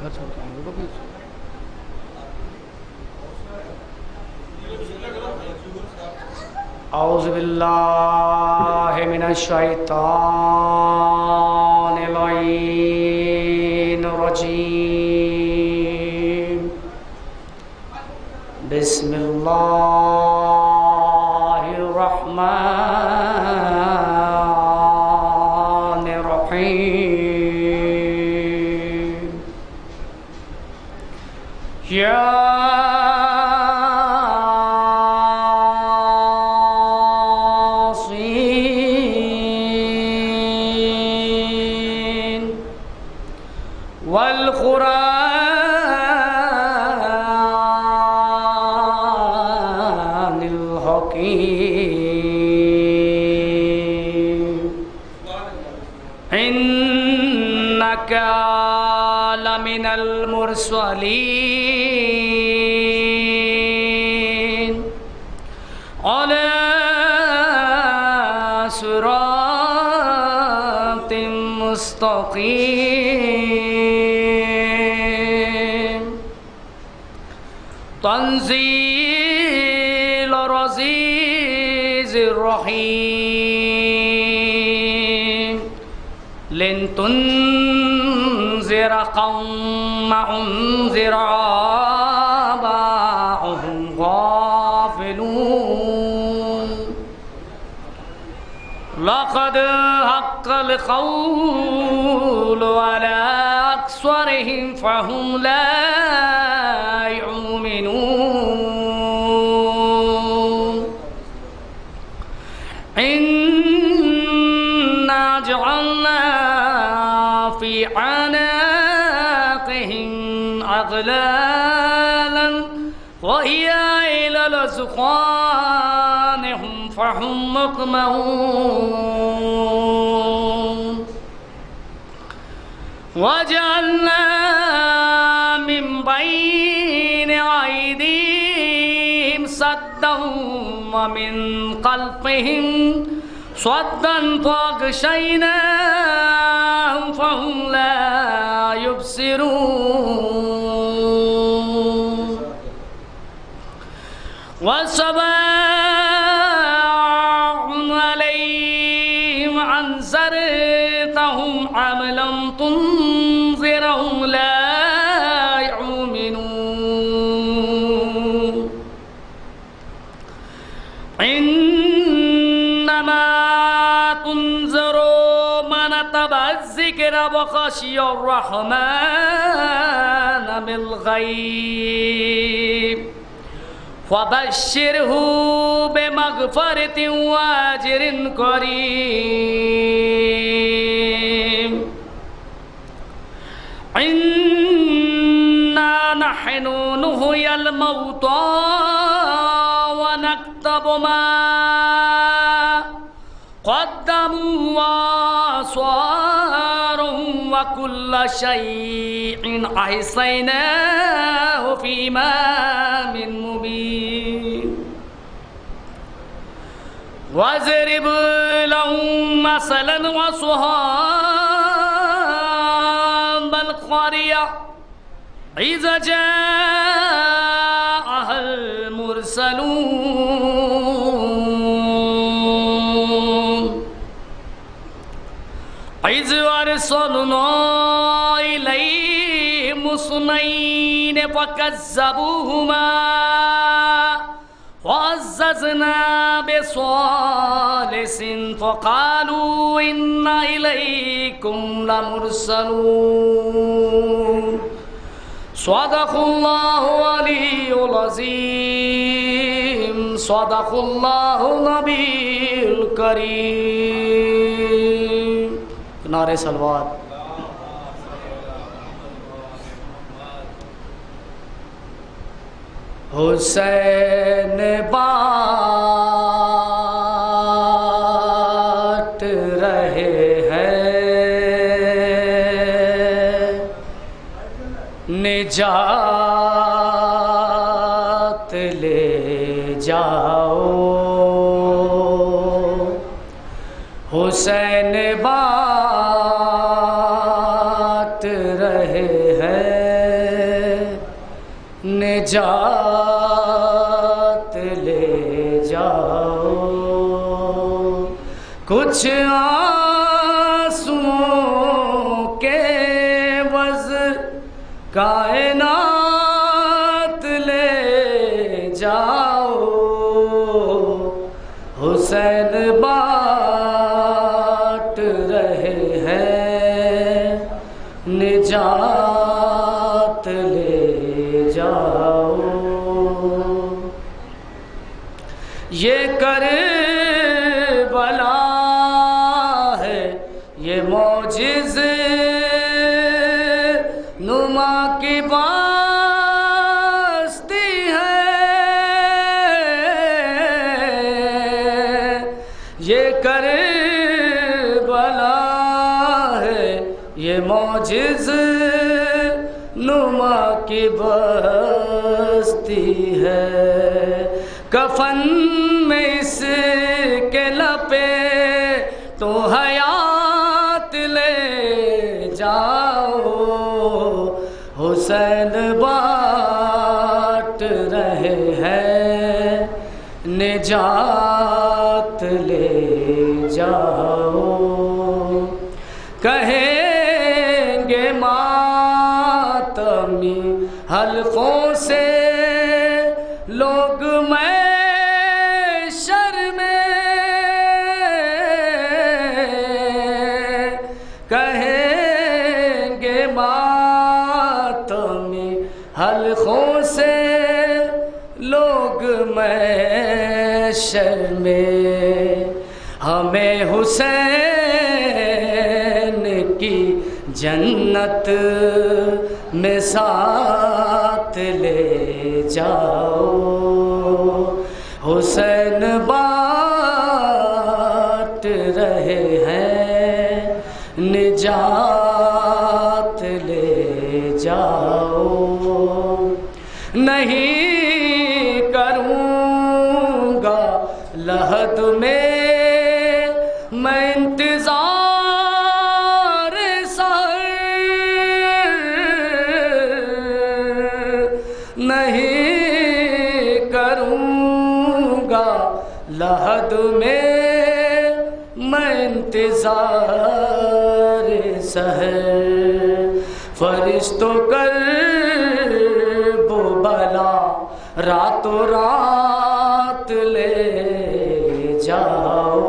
گھر چھوڑ کے آئیں گے اعوذ باللہ من الشیطان اللعین الرجیم بسم اللہ الرحمن الرحیم یا والقرآن الحكيم إنك لمن المرسلين على صراط مستقيم تنزيل العزيز الرحيم لتنذر قوم أنذر آباؤهم غافلون لقد حق القول على أكثرهم فهم لا يؤمنون إنا جعلنا في أعناقهم أغلالا وهي إلى الأذقان فهم مقمحون وجعلنا من بين أيديهم سدا ومن خلفهم صدا فأغشيناهم فهم لا يبصرون وسواء عليهم أنذرتهم أم لم تنذرهم لا يؤمنون إنما تنذر من اتبع الذكر وخشي الرحمن بالغيب فبشره بمغفرة وأجر كريم إنا نحن نحيي الموتى ونكتب ما قدموا وآثارهم وكل شيء أحصيناه في إمام مبين واضرب لهم مثلا وأصحاب القرية إذا جاءها المرسلون إذ أرسلنا إليهم اثنين فكذبوهما وعززنا بثالث فقالوا إنا إليكم لمرسلون صدق الله العلي العظيم صدق الله النبي الكريم نعرہ صلوات حسین بات رہے ہیں نجات لے جاؤ حسین بات رہے ہیں نجات لے جاؤ، کچھ آنسوؤں کے عوض کائنات لے جاؤ، حسین بانٹ رہے ہیں نجات لے جاؤ۔ یہ کربلا ہے، یہ معجز نما کی بستی ہے، یہ کربلا ہے، یہ معجز نما کی بستی ہے، کفن میں اس کے لپے تو حیات لے جاؤ، حسین بانٹ رہے ہیں نجات لے جاؤ۔ کہیں گے ماتمی حلقوں سے لوگ محشر میں، کہیں گے ماتمی حلقوں سے لوگ محشر میں، ہمیں حسین کی جنت میں ساتھ لے جاؤ، حسین بانٹ رہے ہیں نجات لے جاؤ۔ نہیں کروں گا لحد میں میں انتظار سحر، نہیں کروں گا لحد میں میں انتظار سحر، فرشتوں کرب و بلا راتوں رات لے جاؤ،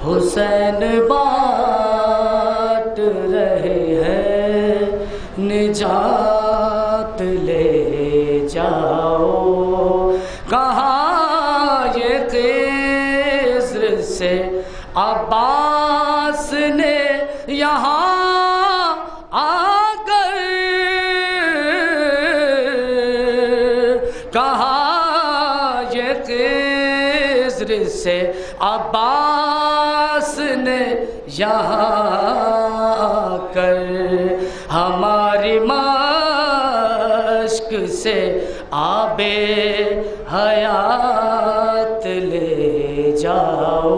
حسین بانٹ رہے ہیں نجات لے جاؤ۔ کہاں یہ خضر سے عباس نے یہاں آ کر، کہاں یہ خضر سے عباس نے یہاں آ کر، ہماری مشق سے آب حیات لے جاؤ،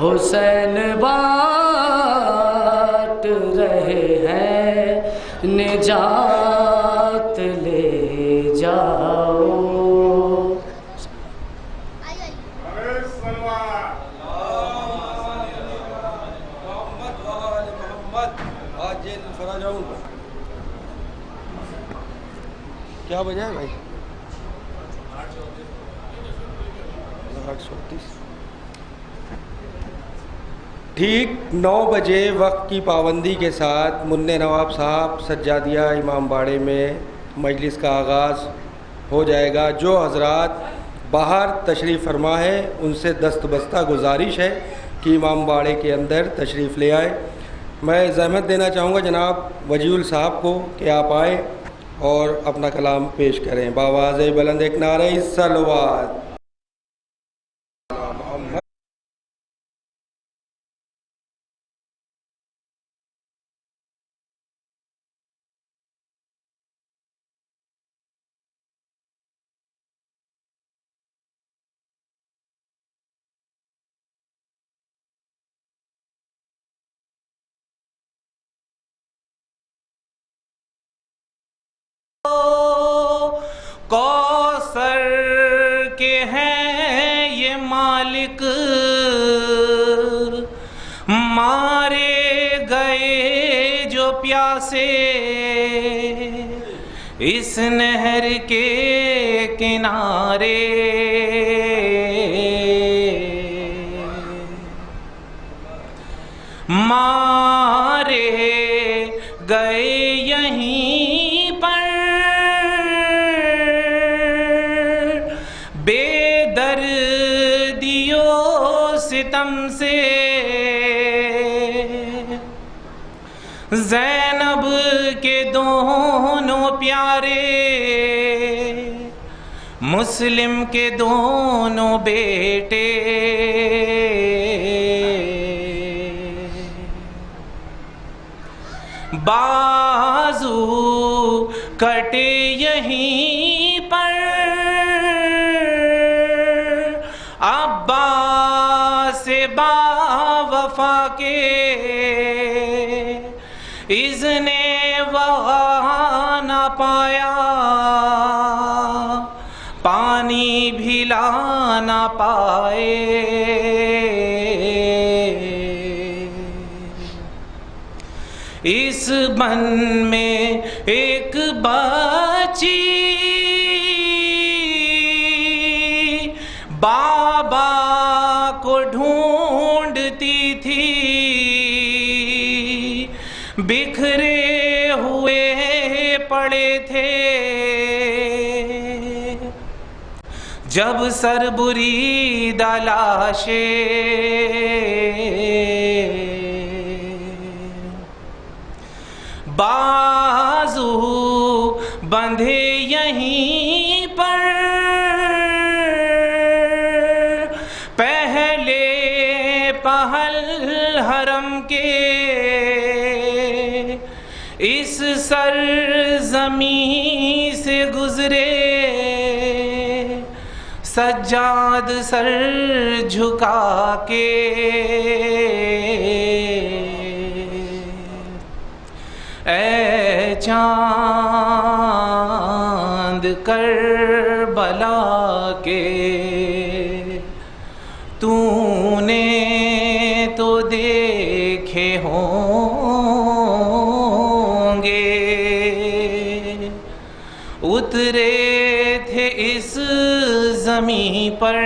حسین بانٹ رہے ہیں نجات لے جاؤ۔ کیا بجا ہے بھائی؟ 8:34۔ ٹھیک 9 بجے وقت کی پابندی کے ساتھ منع نواب صاحب سجادیہ امام باڑے میں مجلس کا آغاز ہو جائے گا۔ جو حضرات باہر تشریف فرما ہے ان سے دستبستہ گزارش ہے کہ امام باڑے کے اندر تشریف لے آئے۔ میں زحمت دینا چاہوں گا جناب وجیل صاحب کو کہ آپ آئیں اور اپنا کلام پیش کریں۔ بآواز بلند ایک نعرہ صلوات۔ مالک مارے گئے جو پیاسے اس نہر کے کنارے، مارے گئے یہیں پر بے دردی و ستم سے، زینب کے دونوں پیارے، مسلم کے دونوں بیٹے، بازو کٹے یہیں پر عباس با وفا کے، اذن وغا نہ پایا، پانی بھی لا نہ پائے، اس بن میں ایک بچی بابا کو ڈھونڈتی تھی، بکھرے ہوئے پڑے تھے، جب سر بریدہ لاشیں بازو بندھے یہیں پر، پہلے پہل حرم کے اس سرزمین سے گزرے، سجاد سر جھکا کے، اے چاند کربلا کے، تو نے تو دیکھے ہوں گے، اترے تھے اس زمین پر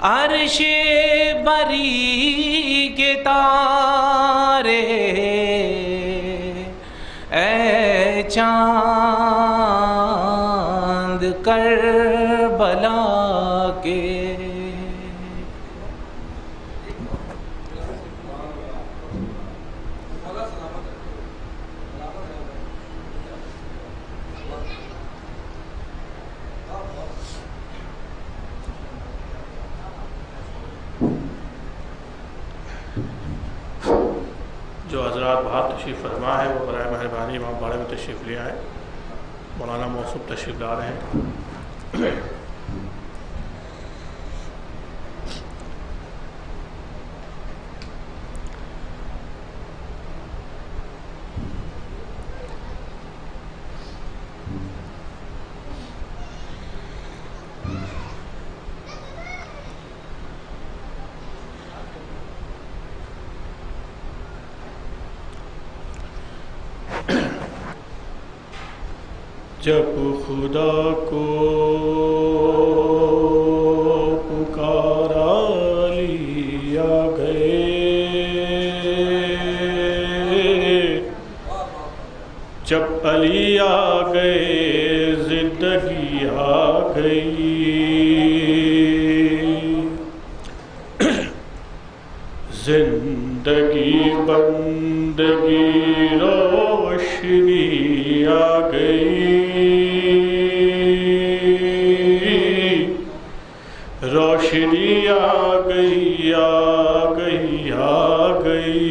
عرش بری کے تارے، اے چاند کربلا کے۔ جو حضرات باہر تشریف فرما ہے وہ برائے مہربانی امام باڑے میں تشریف لے آئے۔ مولانا موصوف تشریف لا رہے ہیں۔ جب خدا کو پکارا لیا گئے، جب علی آ گئے زندگی آ گئی، زندگی بندگی روشنی آ گئی، روشنی آ گئی آ گئی آ گئی،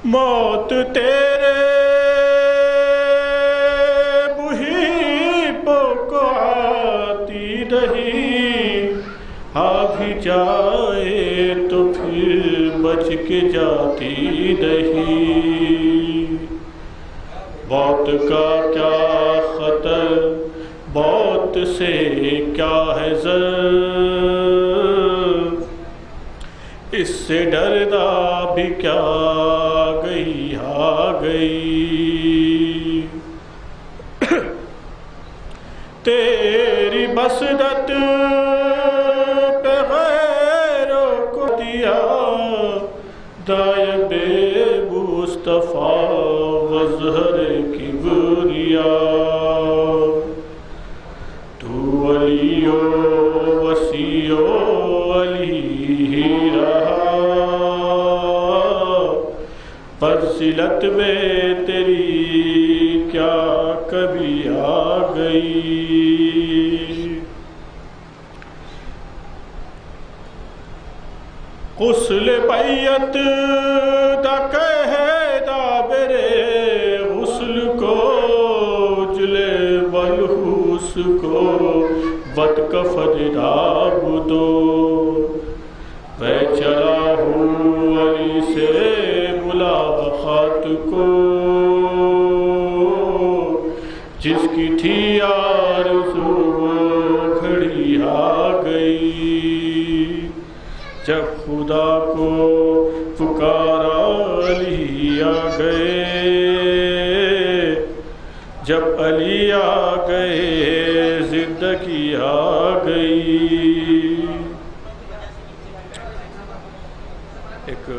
موت تیرے محبوں کو آتی نہیں، آ بھی جائے تو پھر بچ کے جاتی نہیں، موت کا کیا خطر سے کیا ہے زر، اس سے ڈرنا بھی کیا گئی آ گئی، تیری بصیرت پہ غیروں کو دیا دائب مصطفیٰ مظہر کبریا، تو علی و وسیع و علی ہی رہا، فضیلت میں تیری کیا کبھی آ گئی۔ غسل بیعت دا کہے دا میرے غسل کو، جلے ملحوس کو بد کفن نام دو، میں چلا ہوں علی سے ملاقات کو، جس کی تھی آرزو گھڑی آ گئی، جب خدا کو پکارا علی آ گئے، جب علی آ گئے زندگی آ گئی۔ ایک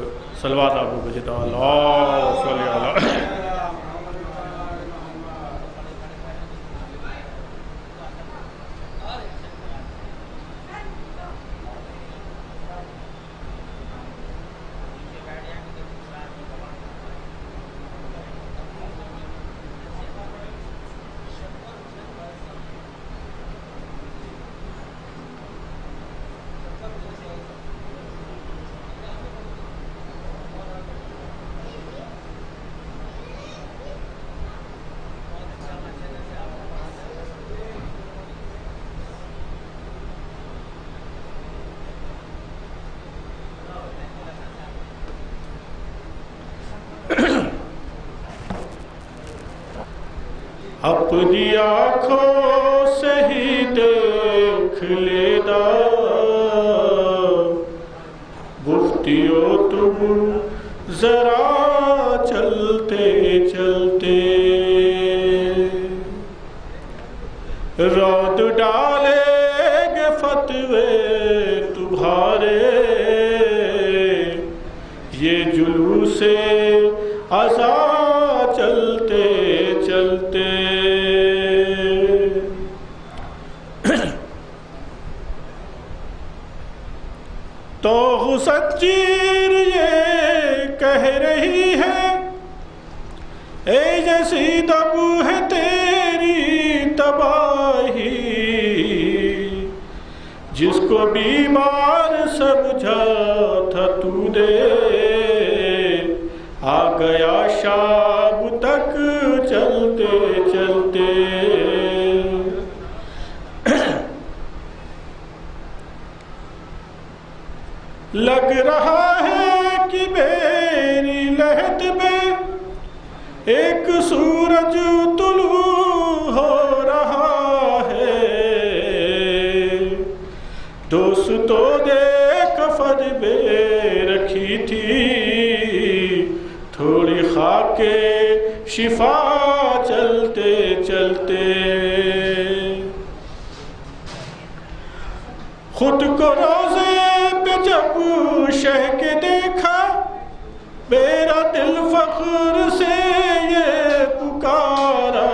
صلوات آپ کو بجتا اللہ صلی اللہ اپنی آنکھوں سے ہی دیکھ لینا، مفتیو تم ذرا چلتے چلتے، رود ڈالیں گے فتوے تمہارے، یہ جلوس عزا چلتے چلتے، تو زنجیر یہ کہہ رہی ہے اے یزید اب ہے تیری تباہی، جس کو بیمار سمجھا تھا تو نے آ گیا شام تک چلتے چلتے، لگ رہا ہے کہ میری لہد میں ایک سورج طلوع ہو رہا ہے، دوستوں نے کفن میں رکھی تھی تھوڑی خاک شفا چلتے چلتے، خود کو روزے پہ جب شہ کے دیکھا، میرا دل فخر سے یہ پکارا،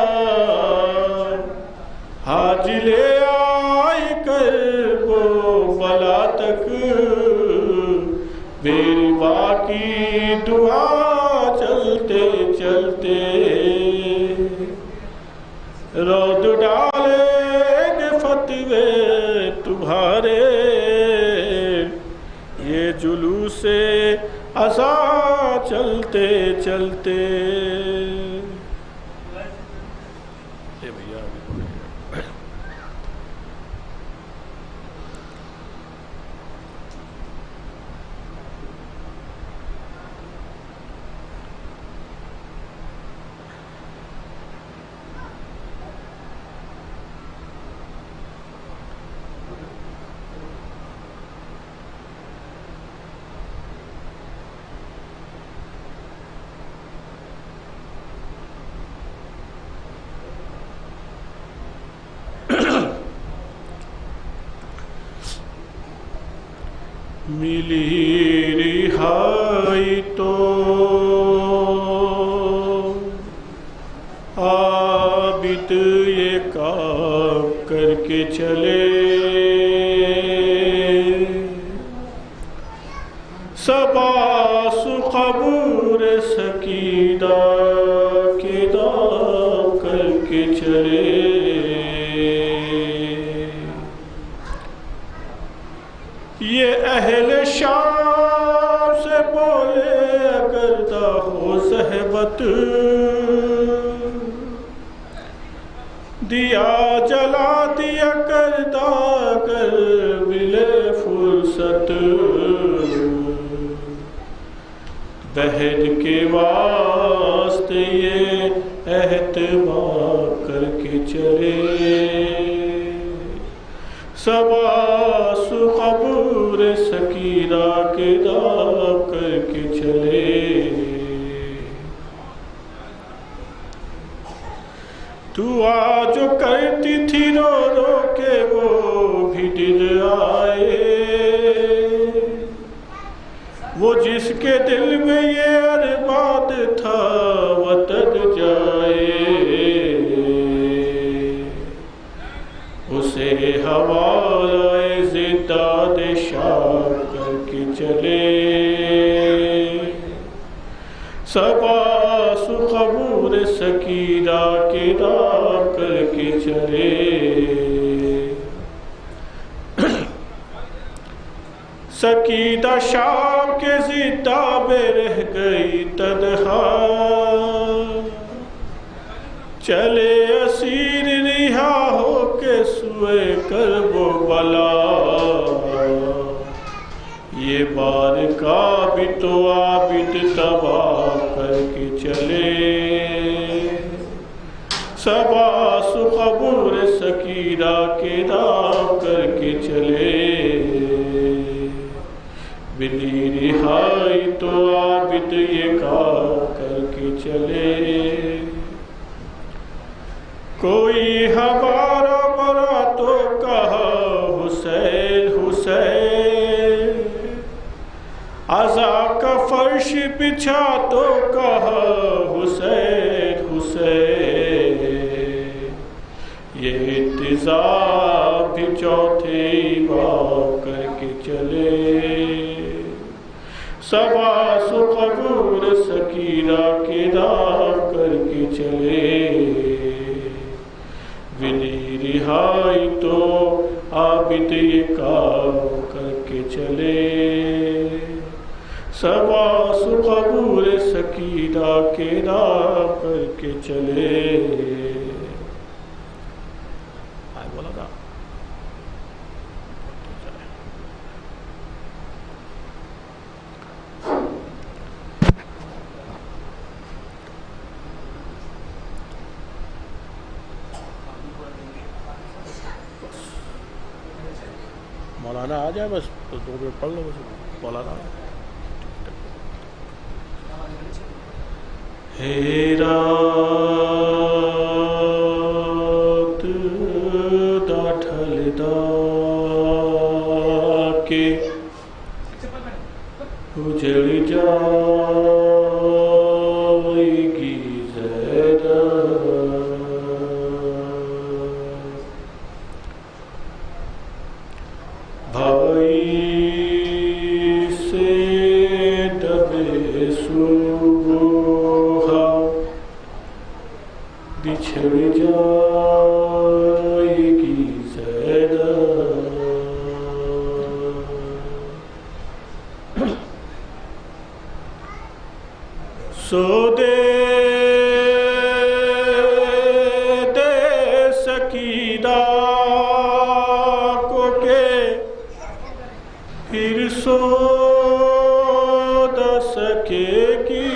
حاج لے آئے کرب و بلا تک میری ماں کی دعا چلتے چلتے، رود ڈالیں گے فتوے تمہارے، یہ جلوس عزا چلتے چلتے۔ ملی رہائی تو عابد یہ کام کر کے چلے، سباس قبور سکیدہ کے دام کر کے چلے۔ یہ اہل شام سے بولے اگر نہ ہو صحبت، دیا جلا دیا کرتا کر ملے فرصت، بہن کے واسطے یہ اہتمام کر کے چلے، سباس قبور سکینہ کے نام کر کے چلے۔ دعا جو کرتی تھی رو رو کے وہ بھی دن آئے، وہ جس کے دل میں یہ ارمان تھا وطن جائے، اسے حوالہ زندان شام کر کے چلے، سباس قبور سکینہ کے نام کر کے چلے۔ سکینہ شام کے زندان میں رہ گئی تنہا، چلے اسیر رہا ہو کے سوئے کرب و بلا، یہ بار کا بھی تو عابد تباہ کر کے چلے، سباس قبور سکینہ کے نام کر کے چلے، ملی رہائی تو عابد یہ کام کر کے چلے۔ کوئی ہمارا مرا تو کہا حسین حسین، عزا کا فرش بچھا تو کہا حسین حسین، یہ انتظام بھی چوتھے امام کر کے چلے، سباس قبور سکینہ کے نام کر کے چلے، ملی رہائی تو عابد یہ کام کر کے چلے، سباس قبور سکینہ کے نام کر کے چلے۔ بولا تھا مولانا آ جائے، بس 2 منٹ پڑھ لو بس مولانا۔ رات دا ڈھلدا کے اجڑ جائے گی زینب، بھائی سے دبے صبح بچھڑ جائے گی زینب، سو دے سکینہ کو کہ پھر سو نہ سکے گی،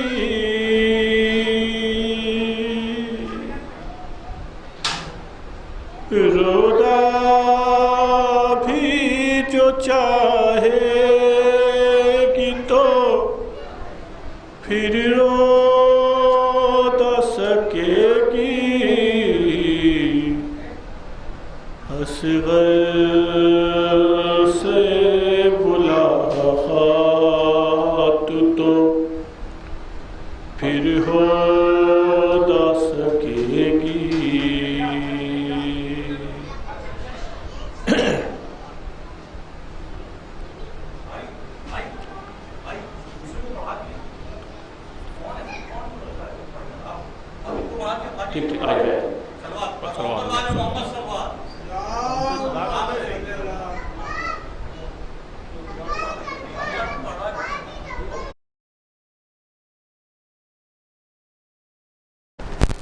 رونا بھی جو چاہے گی تو پھر رو نہ سکے گی، اصغر سے بلا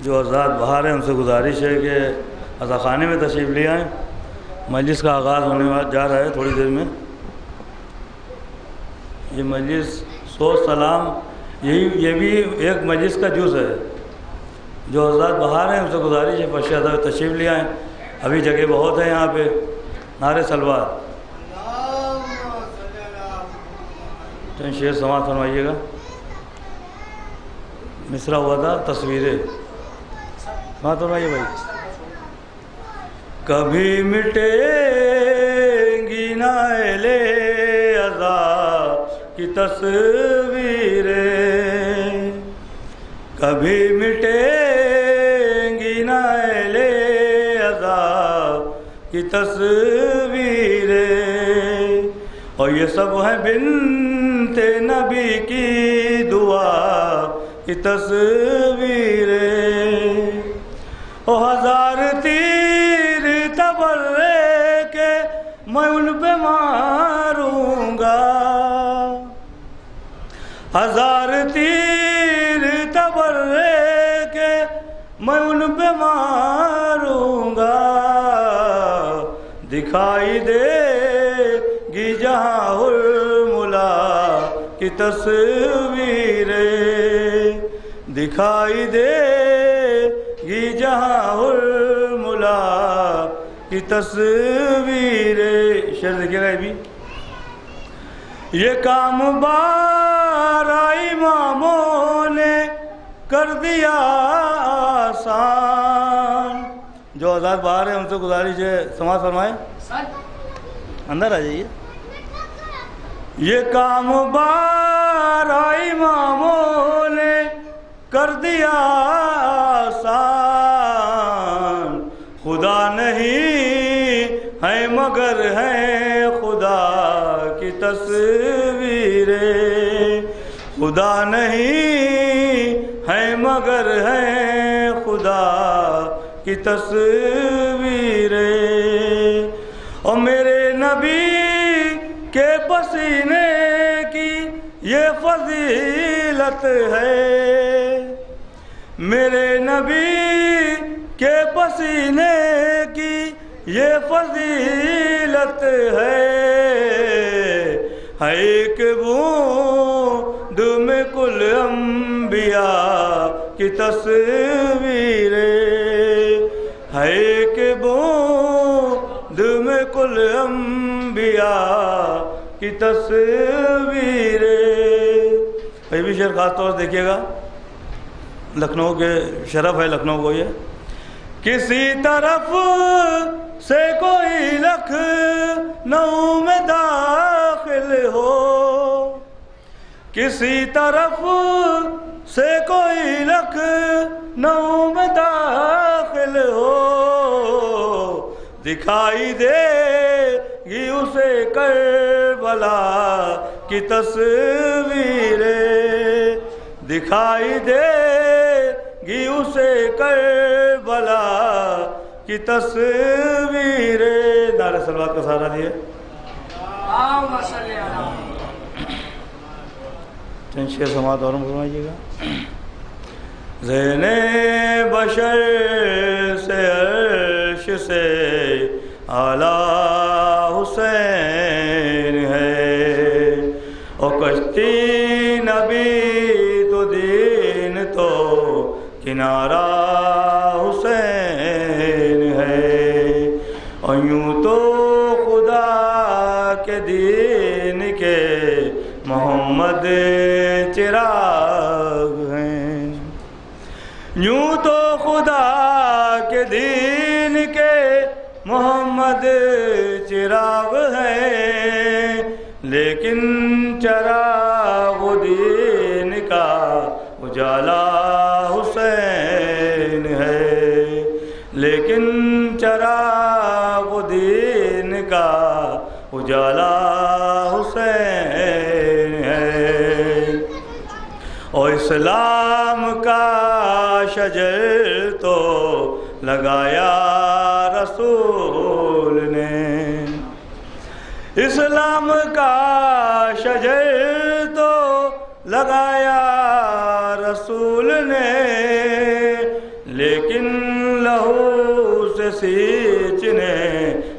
جو حضرات باہر ہیں ان سے گزارش ہے کہ عزاخانے میں تشریف لے آئیں. مجلس کا آغاز ہونے جا رہا ہے تھوڑی دیر میں. یہ مجلس سوچ سلام یہ بھی ایک مجلس کا جز ہے. جو حضرات باہر ہیں ان سے گزارش ہے فرش ادب تشریف لے آئیں. ابھی جگہ بہت ہے یہاں پہ. نعرے سلوات. چند شعر سماعت فرمائیے گا. مصرع ہوا تھا تصویریں. سماعت فرمائیے بھائی. کبھی مٹے گی نہ اہل عذاب کی تصویریں, کبھی مٹے گی نہ اہل عذاب کی تصویریں, اور یہ سب ہیں بنت نبی کی دعا کی تصویریں. اور ہزار تیر تبرے کے میں ان پہ ماروں گا, ہزار تیر تبرے کے میں ان پہ ماروں گا. دکھائی دے گی جہاں الملا کی تصویریں, دکھائی دے گی جہاں الملا کی تصویریں. شعر دیکھیے گا. یہ بھی یہ کام بارہ اماموں نے کر دیا آسان. جو آزاد باہر ہیں ان سے گزارش ہے سماعت فرمائیں. اندر آ جائیے. یہ کام بارہ اماموں نے کر دیا آسان, خدا نہیں ہے مگر ہے خدا کی تصویریں, خدا نہیں ہے مگر ہے خدا کی تصویریں. اور میرے نبی کے پسینے کی یہ فضیلت ہے, میرے نبی کے پسینے کی یہ فضیلت ہے. ایک بوند میں کل انبیاء کی تصویریں, ایک بوند میں کل انبیاء کی تصویریں. یہ بھی شعر خاص طور سے دیکھیے گا. لکھنؤ کے شرف ہے لکھنؤ کو. یہ کسی طرف سے کوئی لکھنؤ میں داخل ہو, کسی طرف سے کوئی لکھنؤ میں داخل ہو, دکھائی دے گی اسے کربلا کی تصویریں, دکھائی دے گی اسے کربلا کی تصویریں. نعرہ سلوات کا سہارا دیے. چند شعر سماعت اور فرمائیے گا. ذہن بشر سے عرش سے اعلیٰ حسین ہے, اور کشتی نبی تو دین تو کنارہ حسین ہے. اور یوں تو خدا کے دین کے محمد چراغ ہیں, یوں تو خدا کے دین کے محمد چراغ ہیں, لیکن چراغ دین کا اجالا حسین ہے, لیکن چراغ دین کا اجالا حسین ہے. اور اسلام کا شجر تو لگایا رسول نے, اسلام کا شجر تو لگایا رسول نے, سینچنے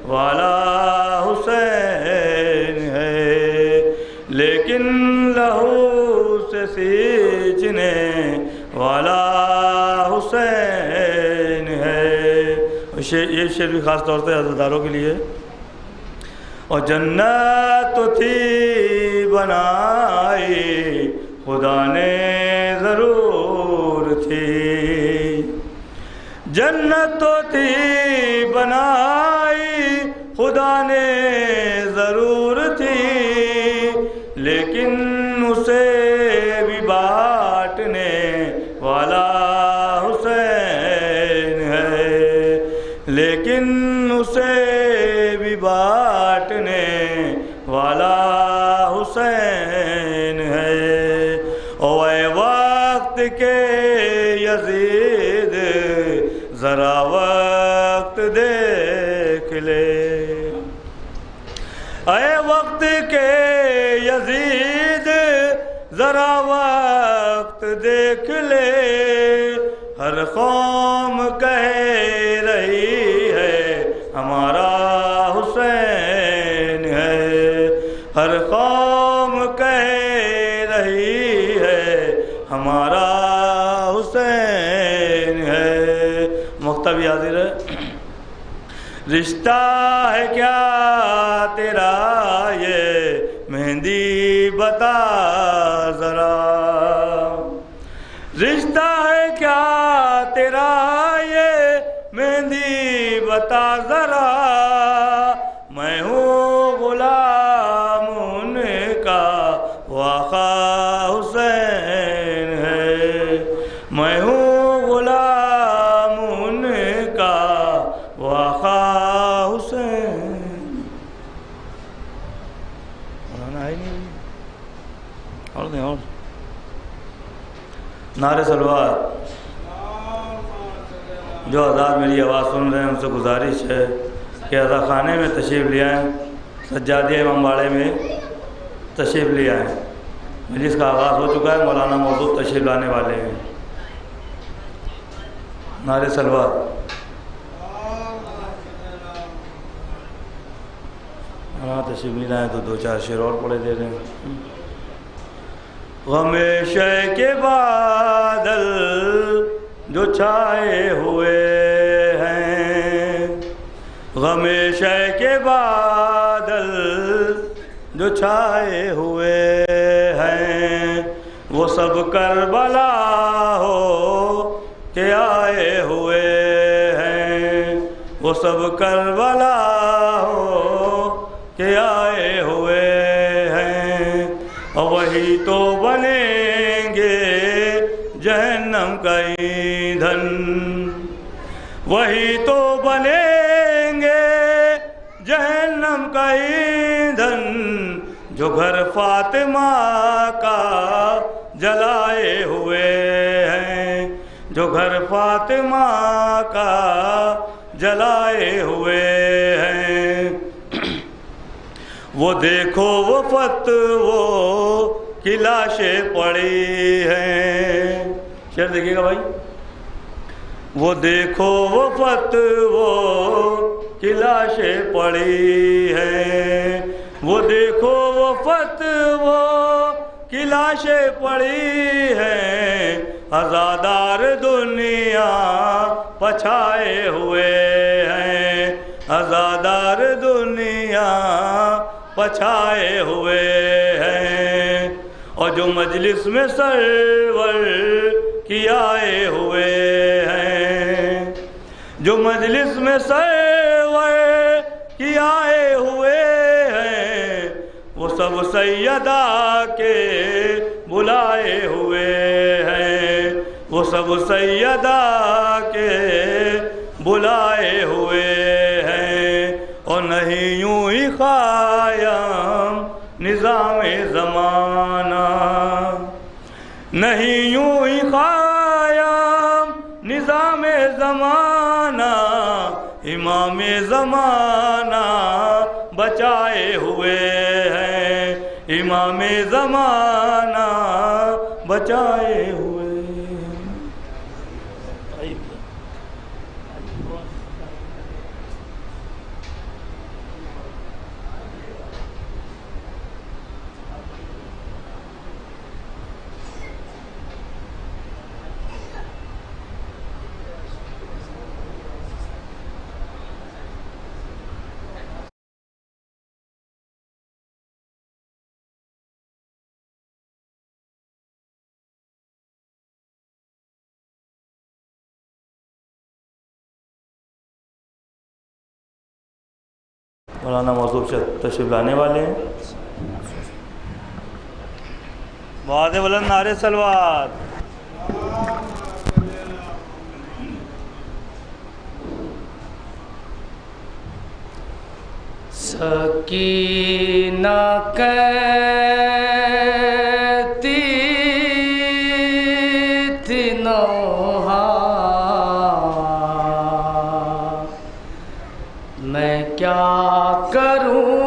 والا حسین ہے، لیکن لہو سے سینچنے والا حسین ہے۔ یہ شعر بھی خاص طور سے عزاداروں کے لیے۔ اور جنت تو تھی بنائی خدا نے ضرور تھی، جنت تو تھی بنائی خدا نے ضرور تھی، لیکن اسے بھی بانٹنے والا حسین ہے، لیکن اسے بھی بانٹنے والا حسین ہے۔ او اے وقت کے یزید ذرا وقت دیکھ لے، اے وقت کے یزید ذرا وقت دیکھ لے، ہر قوم کہہ رہی ہے ہمارا حسین ہے، ہر قوم کہہ رہی ہے ہمارا حسین ہے۔ مقطع بھی حاضر ہے۔ رشتہ ہے کیا تیرا یہ مہندی بتا ذرا، رشتہ ہے کیا تیرا یہ مہندی بتا ذرا، میں ہوں غلام ان کا وہ آقا حسین ہے، میں ہوں غلام ان کا وہ آقا حسین۔ مولانا ہے نہیں اور نہیں اور نعرے صلوات۔ جو حضرات میری آواز سن رہے ہیں ان سے گزارش ہے کہ عزا خانے میں تشریف لے آئیں، سجادیہ امام باڑے میں تشریف لے آئیں۔ مجلس کا آغاز ہو چکا ہے، مولانا موجود تشریف لانے والے ہیں۔ نعرے صلوات۔ ہاں تشریف نہیں لائیں تو دو چار شعر اور پڑھے دے رہے ہیں۔ غم شے کے بادل جو چھائے ہوئے ہیں، غم شے کے بادل جو چھائے ہوئے ہیں، وہ سب کربلا ہو کے آئے ہوئے ہیں، وہ سب کربلا ہو کے آئے ہوئے ہیں، اور وہی تو بنیں گے جہنم کا ایندھن، وہی تو بنیں گے جہنم کا ایندھن، جو گھر فاطمہ کا جلائے ہوئے ہیں، جو گھر فاطمہ کا جلائے ہوئے ہیں۔ وہ دیکھو وہ فتووں کی لاشیں پڑی ہیں، شعر دیکھیے گا بھائی۔ وہ دیکھو وہ فتووں کی لاشیں پڑی ہیں، وہ دیکھو وہ فتووں کی لاشیں پڑی ہیں، عزادار دنیا پچھائے ہوئے ہیں، عزادار دنیا پچھائے ہوئے ہیں، اور جو مجلس میں سرور کی آئے ہوئے ہیں، جو مجلس میں سرور کی آئے ہوئے ہیں، وہ سب سیدہ کے بلائے ہوئے ہیں، وہ سب سیدہ کے بلائے ہوئے ہیں، اور نہیں یوں ہی قائم نظام زمانہ، نہیں یوں ہی قائم نظام زمانہ، امام زمانہ بچائے ہوئے ہیں، امام زمانہ بچائے ہوئے ہیں۔ مولانا موصوف تشریف لانے والے ہیں. بہت بلند نعرے صلوات. سکینہ کہتی تھی نوحہ میں کیا کروں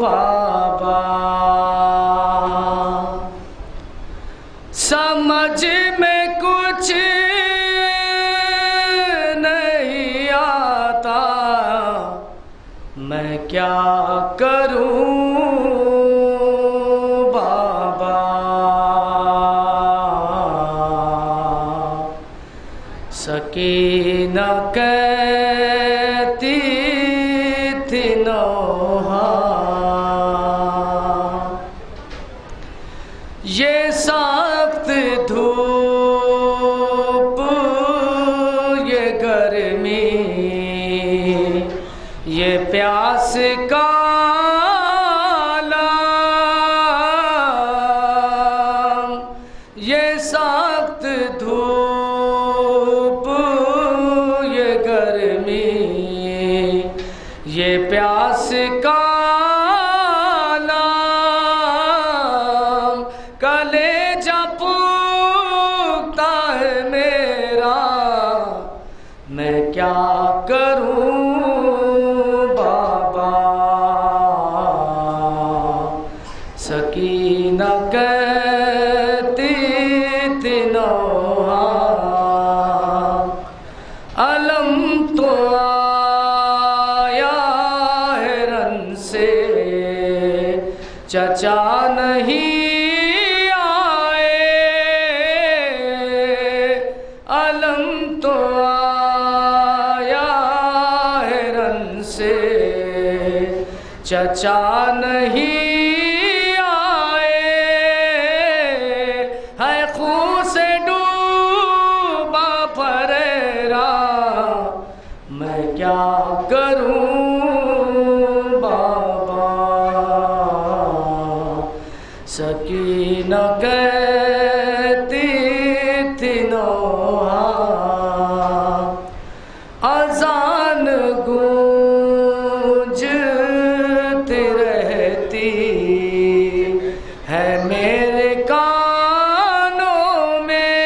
بابا سمجھ میں کچھ نہیں آتا میں کیا کروں بابا سکینہ کہتی تھی نوحہ یہ سخت دھوپ یہ گرمی یہ پیاس کا عالم یہ سخت دھوپ یہ گرمی یہ پیاس کا عالم کلیجہ پوکتا ہے میرا میں کیا کروں بابا سکینہ کہتی تھی نوحہ علم تو آیا ہے رن سے چچا نہیں آئے علم تو آیا ہے رن سے چچا نہیں آئے ہے خون سے ڈوبا پریرا میں کیا کروں بابا سکینہ کہتی تھی نوحہ اذان گونجتی رہتی ہے میرے کانوں میں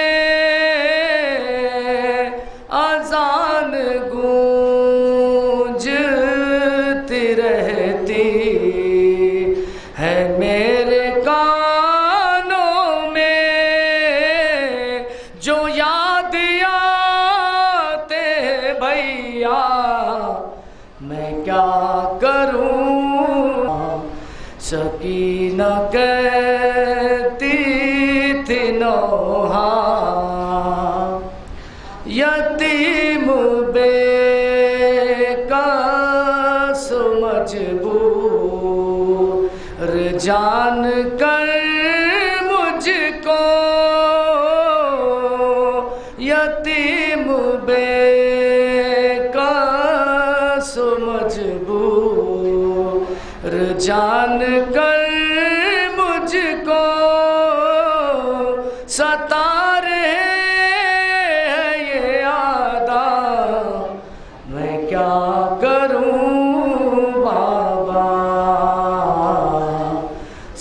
اذان گونجتی رہتی ہے میرے کانوں میں جو یاد آتے بھیا میں کیا کروں سکینہ کہتی تھی نوحہ یتیم بے کس مجبور جان کر مجھ کو یتیم بے کس مجبور جان کر مجھ کو ستا رہے ہیں یہ عادات میں کیا کروں بابا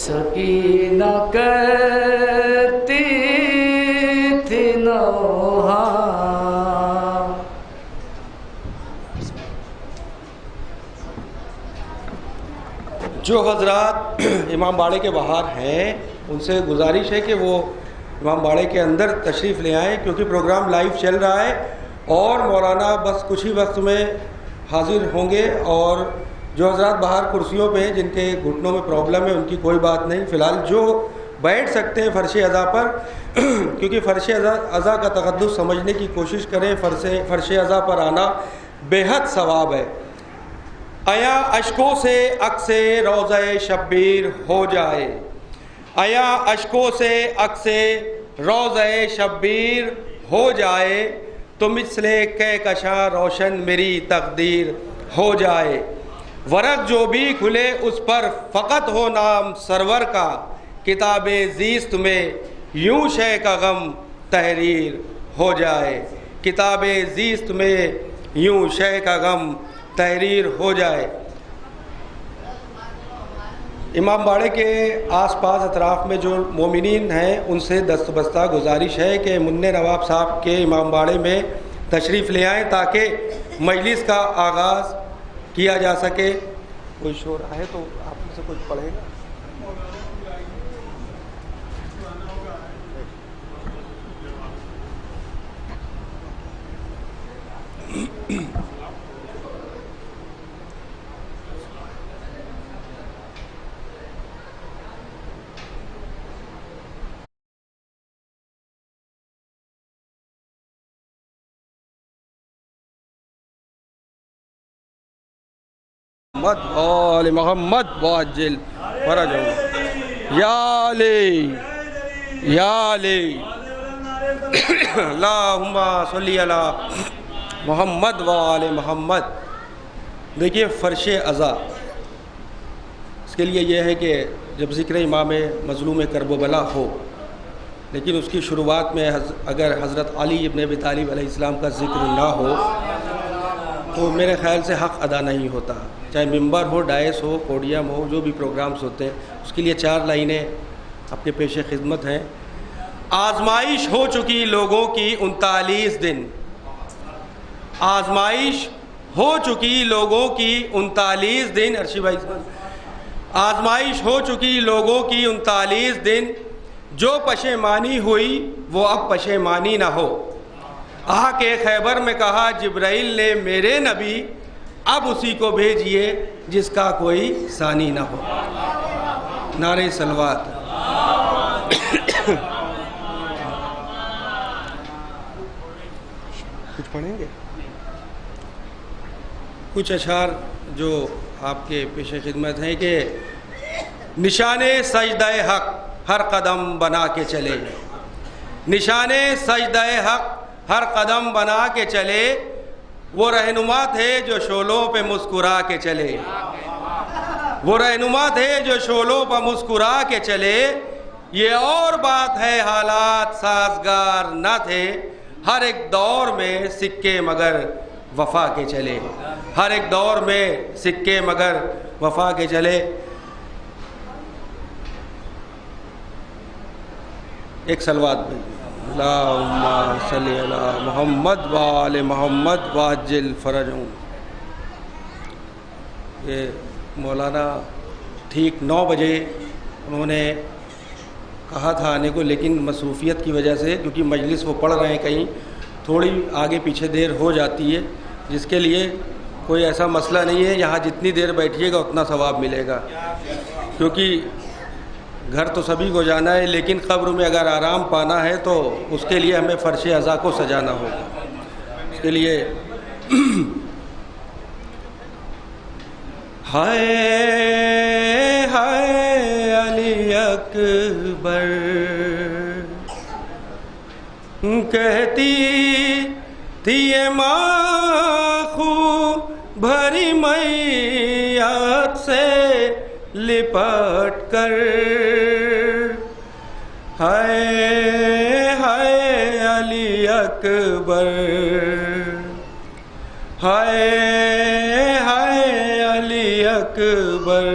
سکینہ کہتی تھی نوحہ جو حضرات امام باڑے کے باہر ہیں ان سے گزارش ہے کہ وہ امام باڑے کے اندر تشریف لے آئیں کیونکہ پروگرام لائیو چل رہا ہے اور مولانا بس کچھ ہی وقت میں حاضر ہوں گے. اور جو حضرات باہر کرسیوں پہ ہیں جن کے گھٹنوں میں پرابلم ہے ان کی کوئی بات نہیں, فی الحال جو بیٹھ سکتے ہیں فرش اعضا پر کیونکہ فرش اعضا کا تقدس سمجھنے کی کوشش کریں. فرش اعضا پر آنا بے حد ثواب ہے. آیا اشکوں سے عکس روضہ شبیر ہو جائے, آیا اشکوں سے عکس روضہ شبیر ہو جائے, تو مثل کہ کشاں روشن میری تقدیر ہو جائے، ورق جو بھی کھلے اس پر فقط ہو نام سرور کا، کتاب زیست میں یوں شے کا غم تحریر ہو جائے، کتاب زیست میں یوں شے کا غم تحریر ہو جائے۔ امام باڑے کے آس پاس اطراف میں جو مومنین ہیں ان سے دستبستہ گزارش ہے کہ منع نواب صاحب کے امام باڑے میں تشریف لے آئیں تاکہ مجلس کا آغاز کیا جا سکے۔ کوئی شور ہے تو آپ میں سے کچھ پڑھے گا؟ محمد آل محمد واجل فرجہ یا علی یا علی اللہم صلی علی محمد وآل محمد۔ دیکھیے فرش عزا اس کے لیے یہ ہے کہ جب ذکر امام مظلوم کرب و بلا ہو، لیکن اس کی شروعات میں اگر حضرت علی ابن ابی طالب علیہ السلام کا ذکر نہ ہو تو میرے خیال سے حق ادا نہیں ہوتا، چاہے ممبر ہو، ڈائس ہو، پوڈیم ہو، جو بھی پروگرامز ہوتے ہیں۔ اس کے لیے 4 لائنیں آپ کے پیش خدمت ہیں۔ آزمائش ہو چکی لوگوں کی 39 دن، آزمائش ہو چکی لوگوں کی 39 دن، ارشی بھائی آزمائش ہو چکی لوگوں کی 39 دن، جو پشیمانی ہوئی وہ اب پشیمانی نہ ہو۔ آ کے خیبر میں کہا جبرائیل نے میرے نبی، اب اسی کو بھیجئے جس کا کوئی ثانی نہ ہو۔ نعرہ صلوات۔ کچھ پڑھیں گے؟ کچھ اشعار جو آپ کے پیش خدمت ہیں کہ نشان سجدہ حق ہر قدم بنا کے چلے، نشان سجدہ حق ہر قدم بنا کے چلے، وہ رہنما تھے جو شعلوں پہ مسکرا کے چلے، وہ رہنما تھے جو شعلوں پہ مسکرا کے چلے۔ یہ اور بات ہے حالات سازگار نہ تھے، ہر ایک دور میں سکے مگر وفا کے چلے، ہر ایک دور میں سکے مگر وفا کے چلے۔ ایک صلوات بھائی، اللہم صلی علی محمد وآل محمد واجل فرجہم۔ یہ مولانا ٹھیک 9 بجے انہوں نے کہا تھا آنے کو، لیکن مصروفیت کی وجہ سے، کیونکہ مجلس وہ پڑھ رہے ہیں کہیں تھوڑی آگے پیچھے دیر ہو جاتی ہے، جس کے لیے کوئی ایسا مسئلہ نہیں ہے، یہاں جتنی دیر بیٹھیے گا اتنا ثواب ملے گا، کیونکہ گھر تو سبھی کو جانا ہے، لیکن قبر میں اگر آرام پانا ہے تو اس کے لیے ہمیں فرش عزا کو سجانا ہوگا۔ اس کے لیے ہائے ہائے علی اکبر کہتی تھی یہ ماں خوب بھری میات سے لپٹ کر، ہائے ہائے علی اکبر، ہائے ہائے علی اکبر،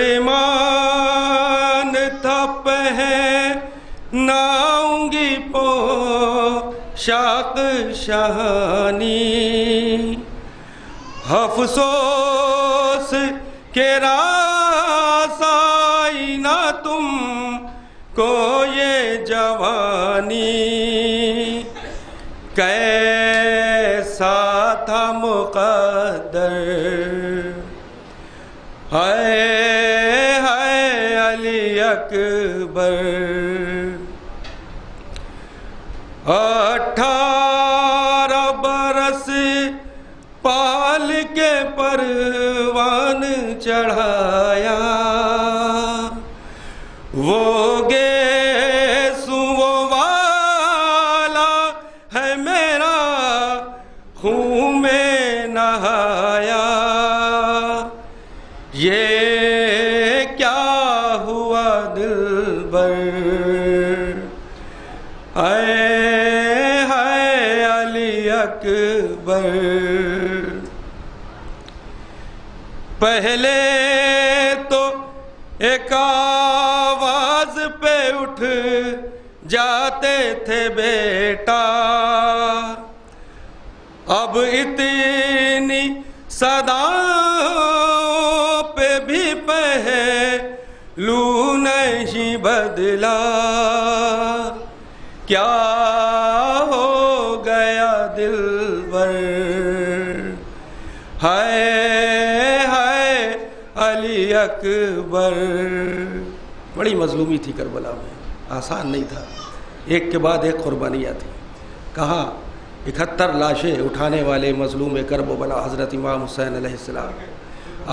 ارمان تھا پہناؤں گی پوشاک شاہانی، افسوس کہ راس آئی نہ تم کو یہ جوانی، کیسا تھا مقدر، ہائے ہائے علی اکبر، 18 برس پال کے پروان چڑھایا، وہ گیسو وہ خون میں نہایا، یہ کیا ہوا دلبر، اے ہے علی اکبر۔ پہلے تو ایک آواز پہ اٹھ جاتے تھے بیٹا، اب اتنی صداؤں پہ بھی پہلو نہیں بدلا، کیا ہو گیا دلبر، ہے علی اکبر۔ بڑی مظلومی تھی کربلا میں، آسان نہیں تھا، ایک کے بعد ایک قربانیاں تھیں۔ کہاں 71 لاشیں اٹھانے والے مظلوم کرب و بلا حضرت امام حسین علیہ السلام۔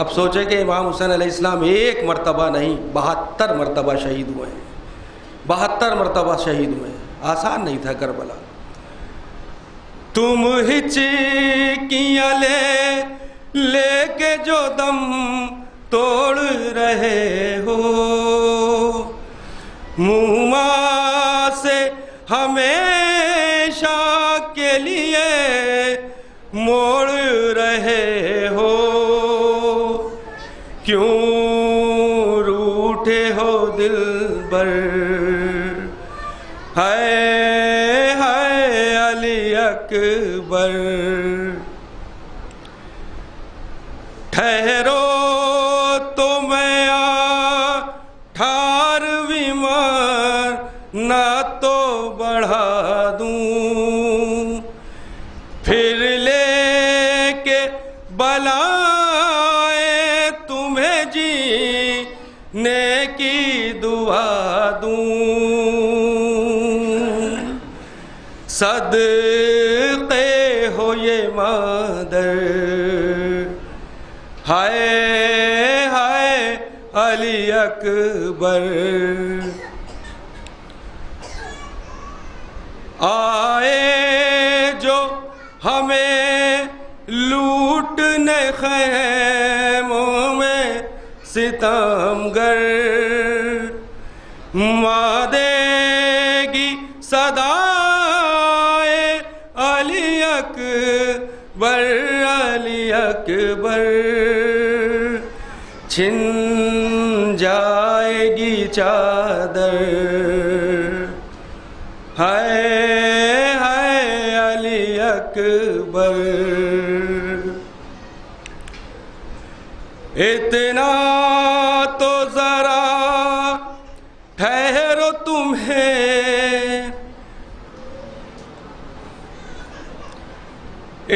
اب سوچیں کہ امام حسین علیہ السلام ایک مرتبہ نہیں 72 مرتبہ شہید ہوئے ہیں، 72 مرتبہ شہید ہوئے ہیں، آسان نہیں تھا کربلا۔ تم ہچکیاں لے کے جو دم توڑ رہے ہو، منہ سے ہمیشہ کے لیے موڑ رہے ہو، کیوں روٹھے ہو دلبر، ہے علی اکبر۔ ٹھہرو تو میں 18ویں مار نہ تو بڑھا دوں، پھر لے کے بلائے تمہیں جینے کی دعا دوں، صدقے ہو یہ مادر، ہائے علی اکبر۔ آئے جو ہمیں لوٹنے خیموں میں ستمگر، ماں دے گی صدائے علی اکبر، علی اکبر، چھن جائے گی چادر، ہے علی اکبر۔ اتنا تو ذرا ٹھہرو تمہیں،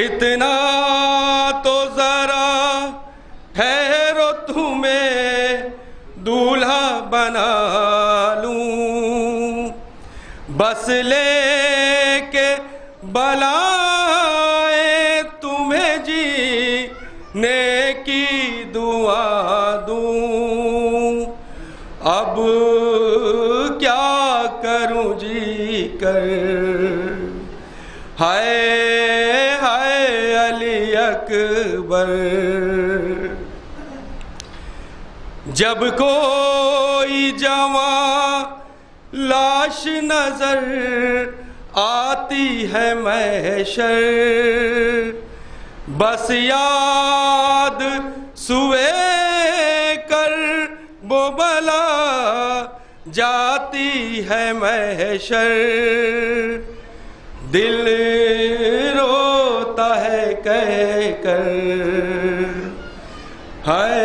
اتنا تو ذرا ٹھہرو تمہیں دولہا بنا لوں، بس لے کے بلائے تمہیں جینے کی دعا دوں، اب کیا کروں جی کر، ہائے علی اکبر۔ جب کوئی جوان لاش نظر آتی ہے محشر، بس یاد سوئے کرب و بلا جاتی ہے محشر، دل روتا ہے کہہ کر، ہے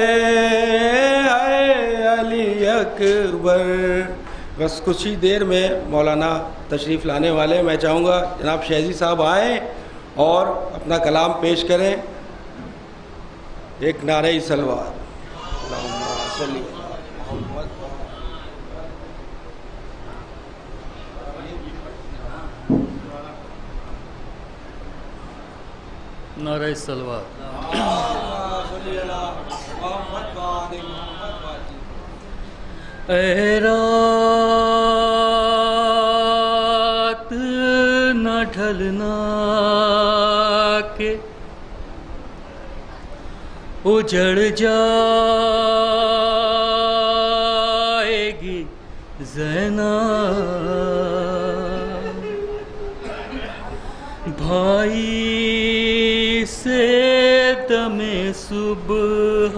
علی اکبر۔ بس کچھ ہی دیر میں مولانا تشریف لانے والے، میں چاہوں گا جناب شہزی صاحب آئیں اور اپنا کلام پیش کریں۔ ایک نعرہ صلوات، اللہم صلی محمد۔ نعرہ صلوات۔ اے رات نہ ڈھلنا کے اجڑ جائے گی زینب، بھائی سے دم صبح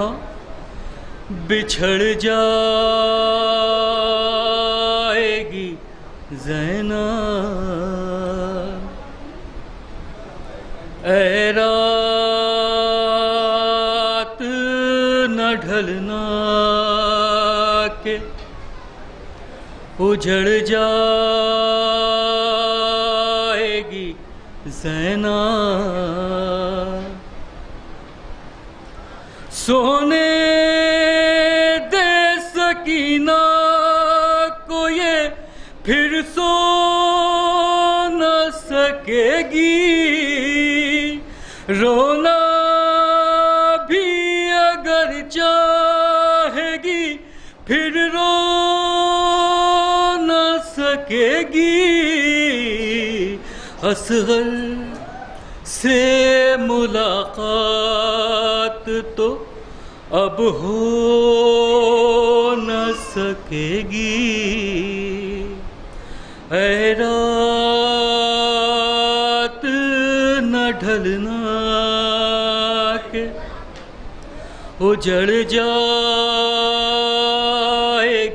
بچھڑ جائے گی زینب، اے رات نہ ڈھلنا کہ اجڑ جائے گی زینب، سونے دے سکینہ کو یہ پھر سو نہ سکے گی، رونا بھی اگر چاہے گی پھر رو نہ سکے گی، اصغر سے ملاقات تو اب ہو نہ سکے گی، اے رات نہ ڈھلنا کہ اجڑ جائے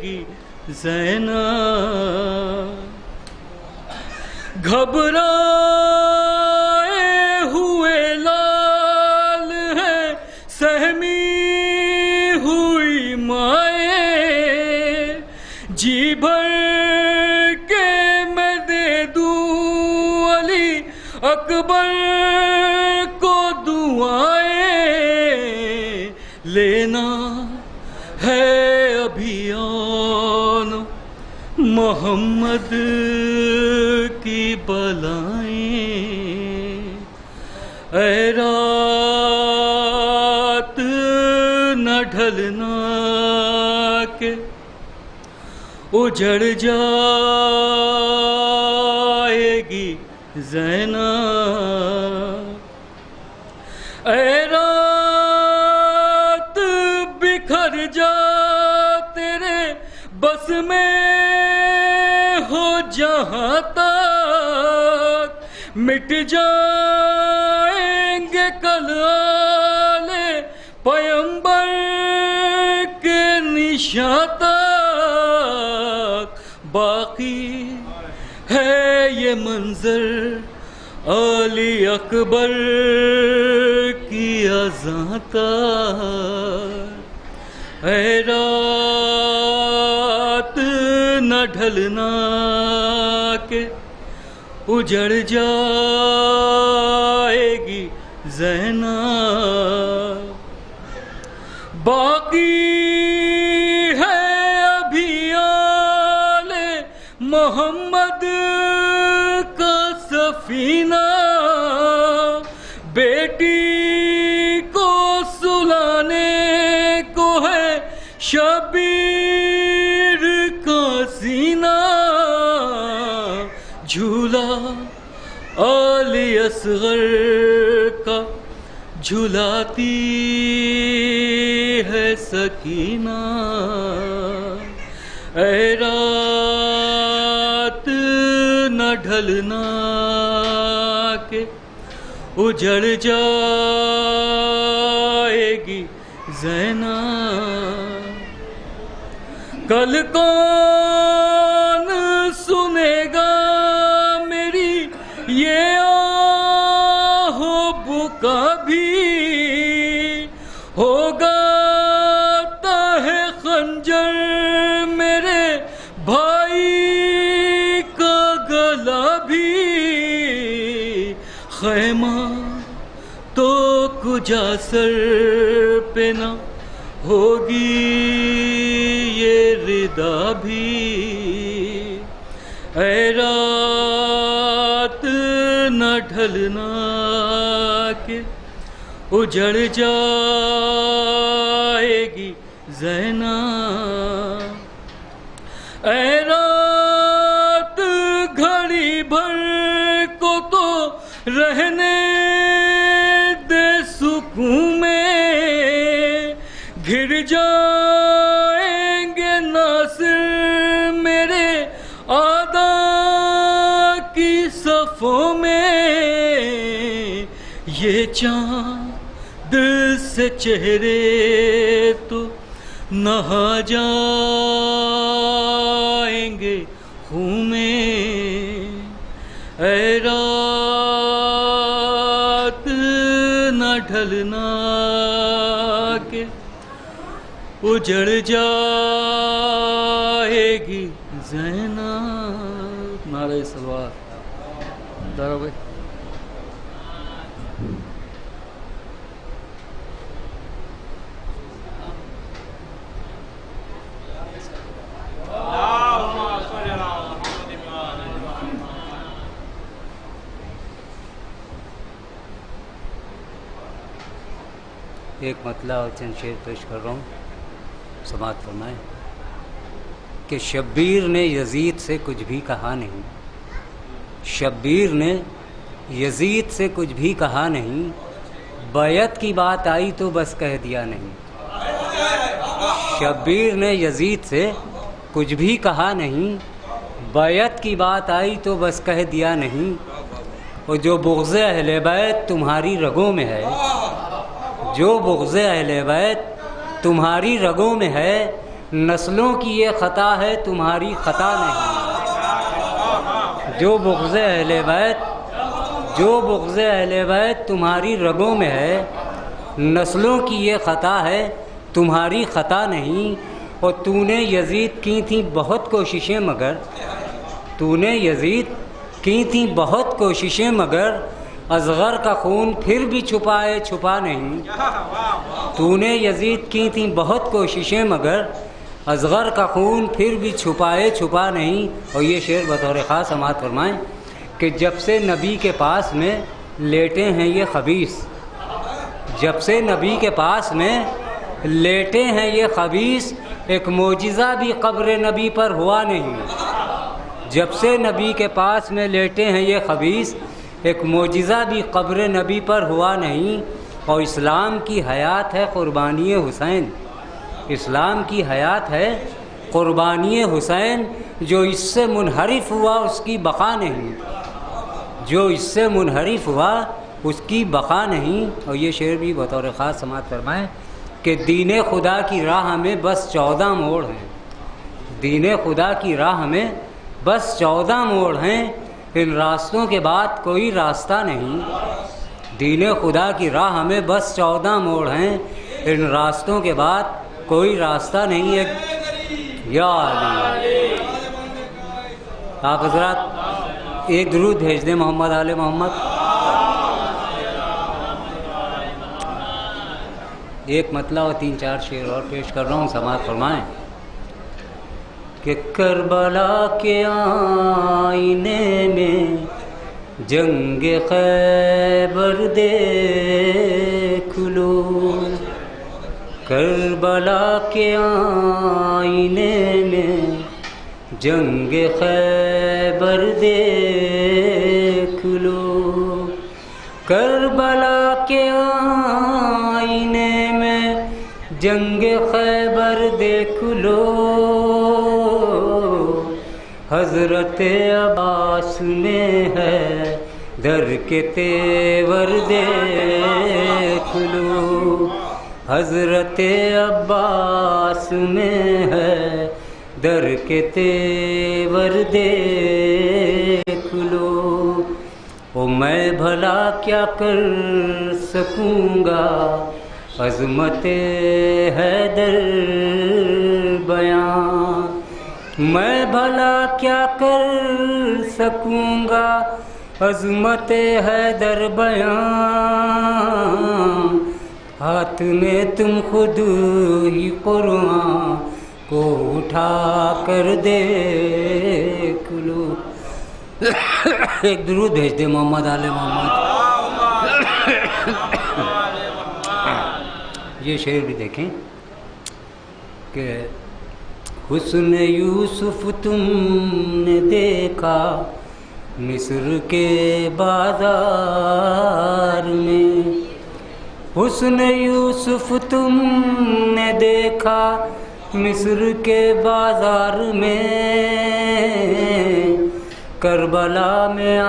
گی زینب، گھبرائے ہوئے لال ہے سہمی ہوئی مائیں، جی بھر کے میں دے دوں علی اکبر کو دعائیں، لینا ہے ابھی آن محمد کی بلائیں، اے رات نہ ڈھلنا کہ اجڑ جائے گی زینب، اے رات بکھر جا تیرے بس میں ہو جہاں تک، مٹ جائیں گے کل آل پیمبر کے نشاں تک، باقی ہے یہ منظر علی اکبر کی اذاں تک، اے رات نہ ڈھلنا کہ اجڑ جائے گی زینب، باقی ہے ابھی آل محمد کا سفینہ، بیٹی کو سلانے کو ہے شبیر کا سینہ، جھولا علی اصغر کا جھلاتی ہے سکینہ، اے رات نہ ڈھلنا کہ اجڑ جائے گی زینب، کل کون سنے گا میری یہ آہ و بکا بھی، ہوگا تہ خنجر میرے بھائی کا گلا بھی، خیمہ تو کجا سر پہ نہ ہوگی یہ ردا بھی، اے رات نہ ڈھلنا کہ اجڑ جائے گی زینب، اے رات گھڑی بھر کو تو رہنے یہ چاند سے چہرے تو نہا جائیں گے خون میں، اے رات نہ ڈھلنا کہ اجڑ جائے گی زینب۔ نعرہ صلوات دارا بھائی۔ ایک مطلب اور چند شعر پیش کر رہا ہوں، سماعت فرمائیں کہ شبیر نے یزید سے کچھ بھی کہا نہیں، شبیر نے یزید سے کچھ بھی کہا نہیں، بیعت کی بات آئی تو بس کہہ دیا نہیں۔ شبیر نے یزید سے کچھ بھی کہا نہیں، بیعت کی بات آئی تو بس کہہ دیا نہیں، اور جو بغض اہل بیت تمہاری رگوں میں ہے، جو بغض اہل بیت تمہاری رگوں میں ہے، نسلوں کی یہ خطا ہے تمہاری خطا نہیں۔ جو بغض اہل بیت تمہاری رگوں میں ہے، نسلوں کی یہ خطا ہے تمہاری خطا نہیں۔ اور تو نے یزید کی تھیں بہت کوششیں مگر، تو نے یزید کی تھیں بہت کوششیں مگر، اصغر کا خون پھر بھی چھپائے چھپا نہیں۔ تو نے یزید کی تھیں بہت کوششیں مگر، اصغر کا خون پھر بھی چھپائے چھپا نہیں۔ اور یہ شعر بطور خاص سماعت فرمائیں کہ جب سے نبی کے پاس میں لیٹے ہیں یہ خبیث، جب سے نبی کے پاس میں لیٹے ہیں یہ خبیث، ایک معجزہ بھی قبر نبی پر ہوا نہیں۔ جب سے نبی کے پاس میں لیٹے ہیں یہ خبیث، ایک معجزہ بھی قبر نبی پر ہوا نہیں۔ اور اسلام کی حیات ہے قربانی حسین، اسلام کی حیات ہے قربانی حسین، جو اس سے منحرف ہوا اس کی بقا نہیں، جو اس سے منحرف ہوا اس کی بقا نہیں۔ اور یہ شعر بھی بطور خاص سماعت فرمائیں کہ دین خدا کی راہ میں بس 14 موڑ ہیں، دین خدا کی راہ میں بس 14 موڑ ہیں، ان راستوں کے بعد کوئی راستہ نہیں۔ دین خدا کی راہ میں بس 14 موڑ ہیں، ان راستوں کے بعد کوئی راستہ نہیں ہے۔ یا علی آپ حضرات ایک درود بھیج دیں محمد آل محمد۔ ایک مطلب اور 3-4 شعر اور پیش کر رہا ہوں، سماعت فرمائیں کہ کربلا کے آئینے میں جنگ خیبر دیکھ لو، کربلا کے آئینے میں جنگ خیبر دیکھ لو، کربلا کے آئینے میں جنگ خیبر دیکھ لو، حضرت عباس میں ہے در کے تیور دیکھ لو، حضرت عباس میں ہے در کے تیور دیکھ لو۔ او میں بھلا کیا کر سکوں گا عظمت حیدر بیان، میں بھلا کیا کر سکوں گا عظمت حیدر بیان، ہاتھ میں تم خود ہی قرآن کو اٹھا کر دیکھ لو۔ ایک درود بھیج دے محمد آل محمد۔ یہ شعر بھی دیکھیں کہ حسن یوسف تم نے دیکھا مصر کے بازار میں، حسن یوسف تم نے دیکھا مصر کے بازار میں، کربلا میں آ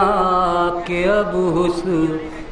کے اب حسن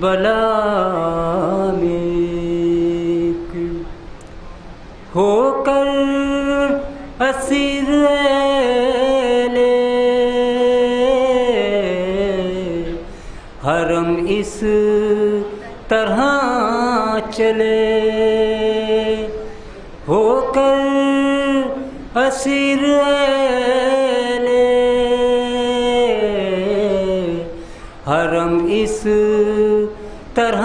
بلا میں ہو کر اسیر حرم اس طرح چلے ہو کر اسیر حرم اس طرح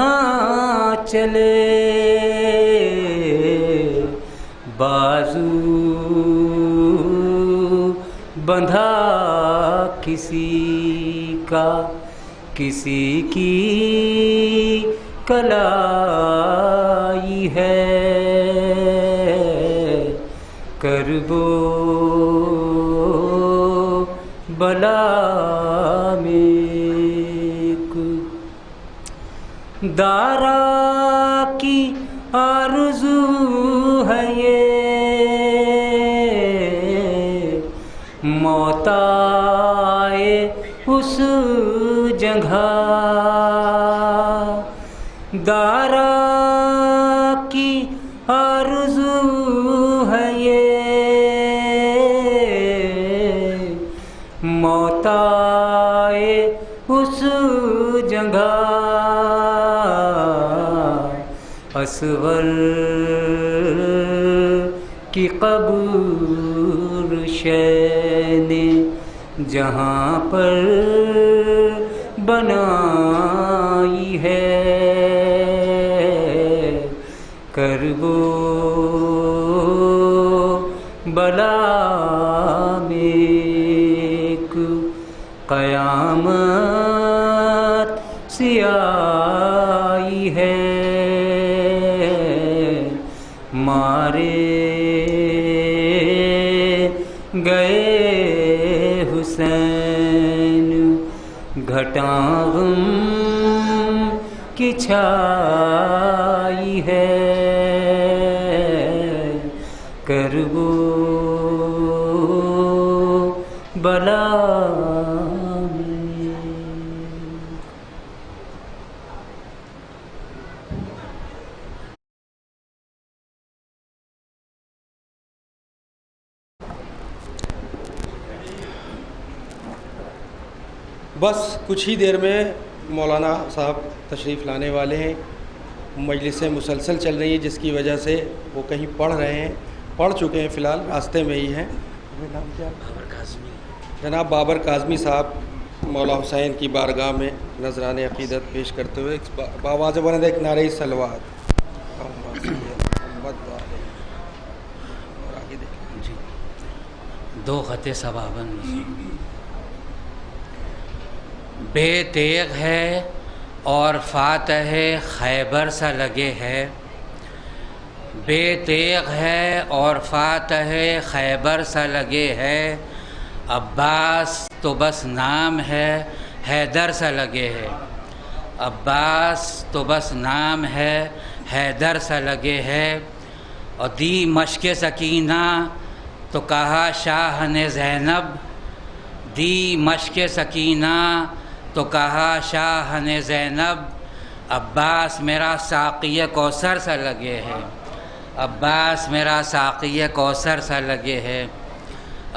چلے بازو بندھا کسی کا کسی کی کلائی ہے کرب و بلا میں دارا کی آرزو ہے یہ موت آئے اس جگہ دارا کی آرزو ہے یہ موت آئے اس جگہ اصغر کی قبر شین جہاں پر بنائی ہے کرب و بلا میں قیامت سی آئی ہے مارے گئے حسین گھٹاں غم کی چھائی ہے کرب و بلا بس کچھ ہی دیر میں مولانا صاحب تشریف لانے والے ہیں. مجلسیں مسلسل چل رہی ہیں جس کی وجہ سے وہ کہیں پڑھ رہے ہیں, پڑھ چکے ہیں, فی الحال راستے میں ہی ہیں. نام کیا؟ بابر کاظمی. جناب بابر کاظمی صاحب مولا حسین کی بارگاہ میں نذران عقیدت پیش کرتے ہوئے باواز بلند ایک نعرہ صلوات. جی 2 خط ثواباً بے تیغ ہے اور فاتح خیبر سا لگے ہے, بے تیغ ہے اور فاتح خیبر سا لگے ہے, عباس تو بس نام ہے حیدر سا لگے ہے, عباس تو بس نام ہے حیدر سا لگے ہے. اور دی مشق سکینہ تو کہا شاہ نے زینب, دی مشق سکینہ تو کہا شاہ نے زینب, عباس میرا ساقی کوثر سا لگے ہے, عباس میرا ساقی کوثر سا لگے ہے,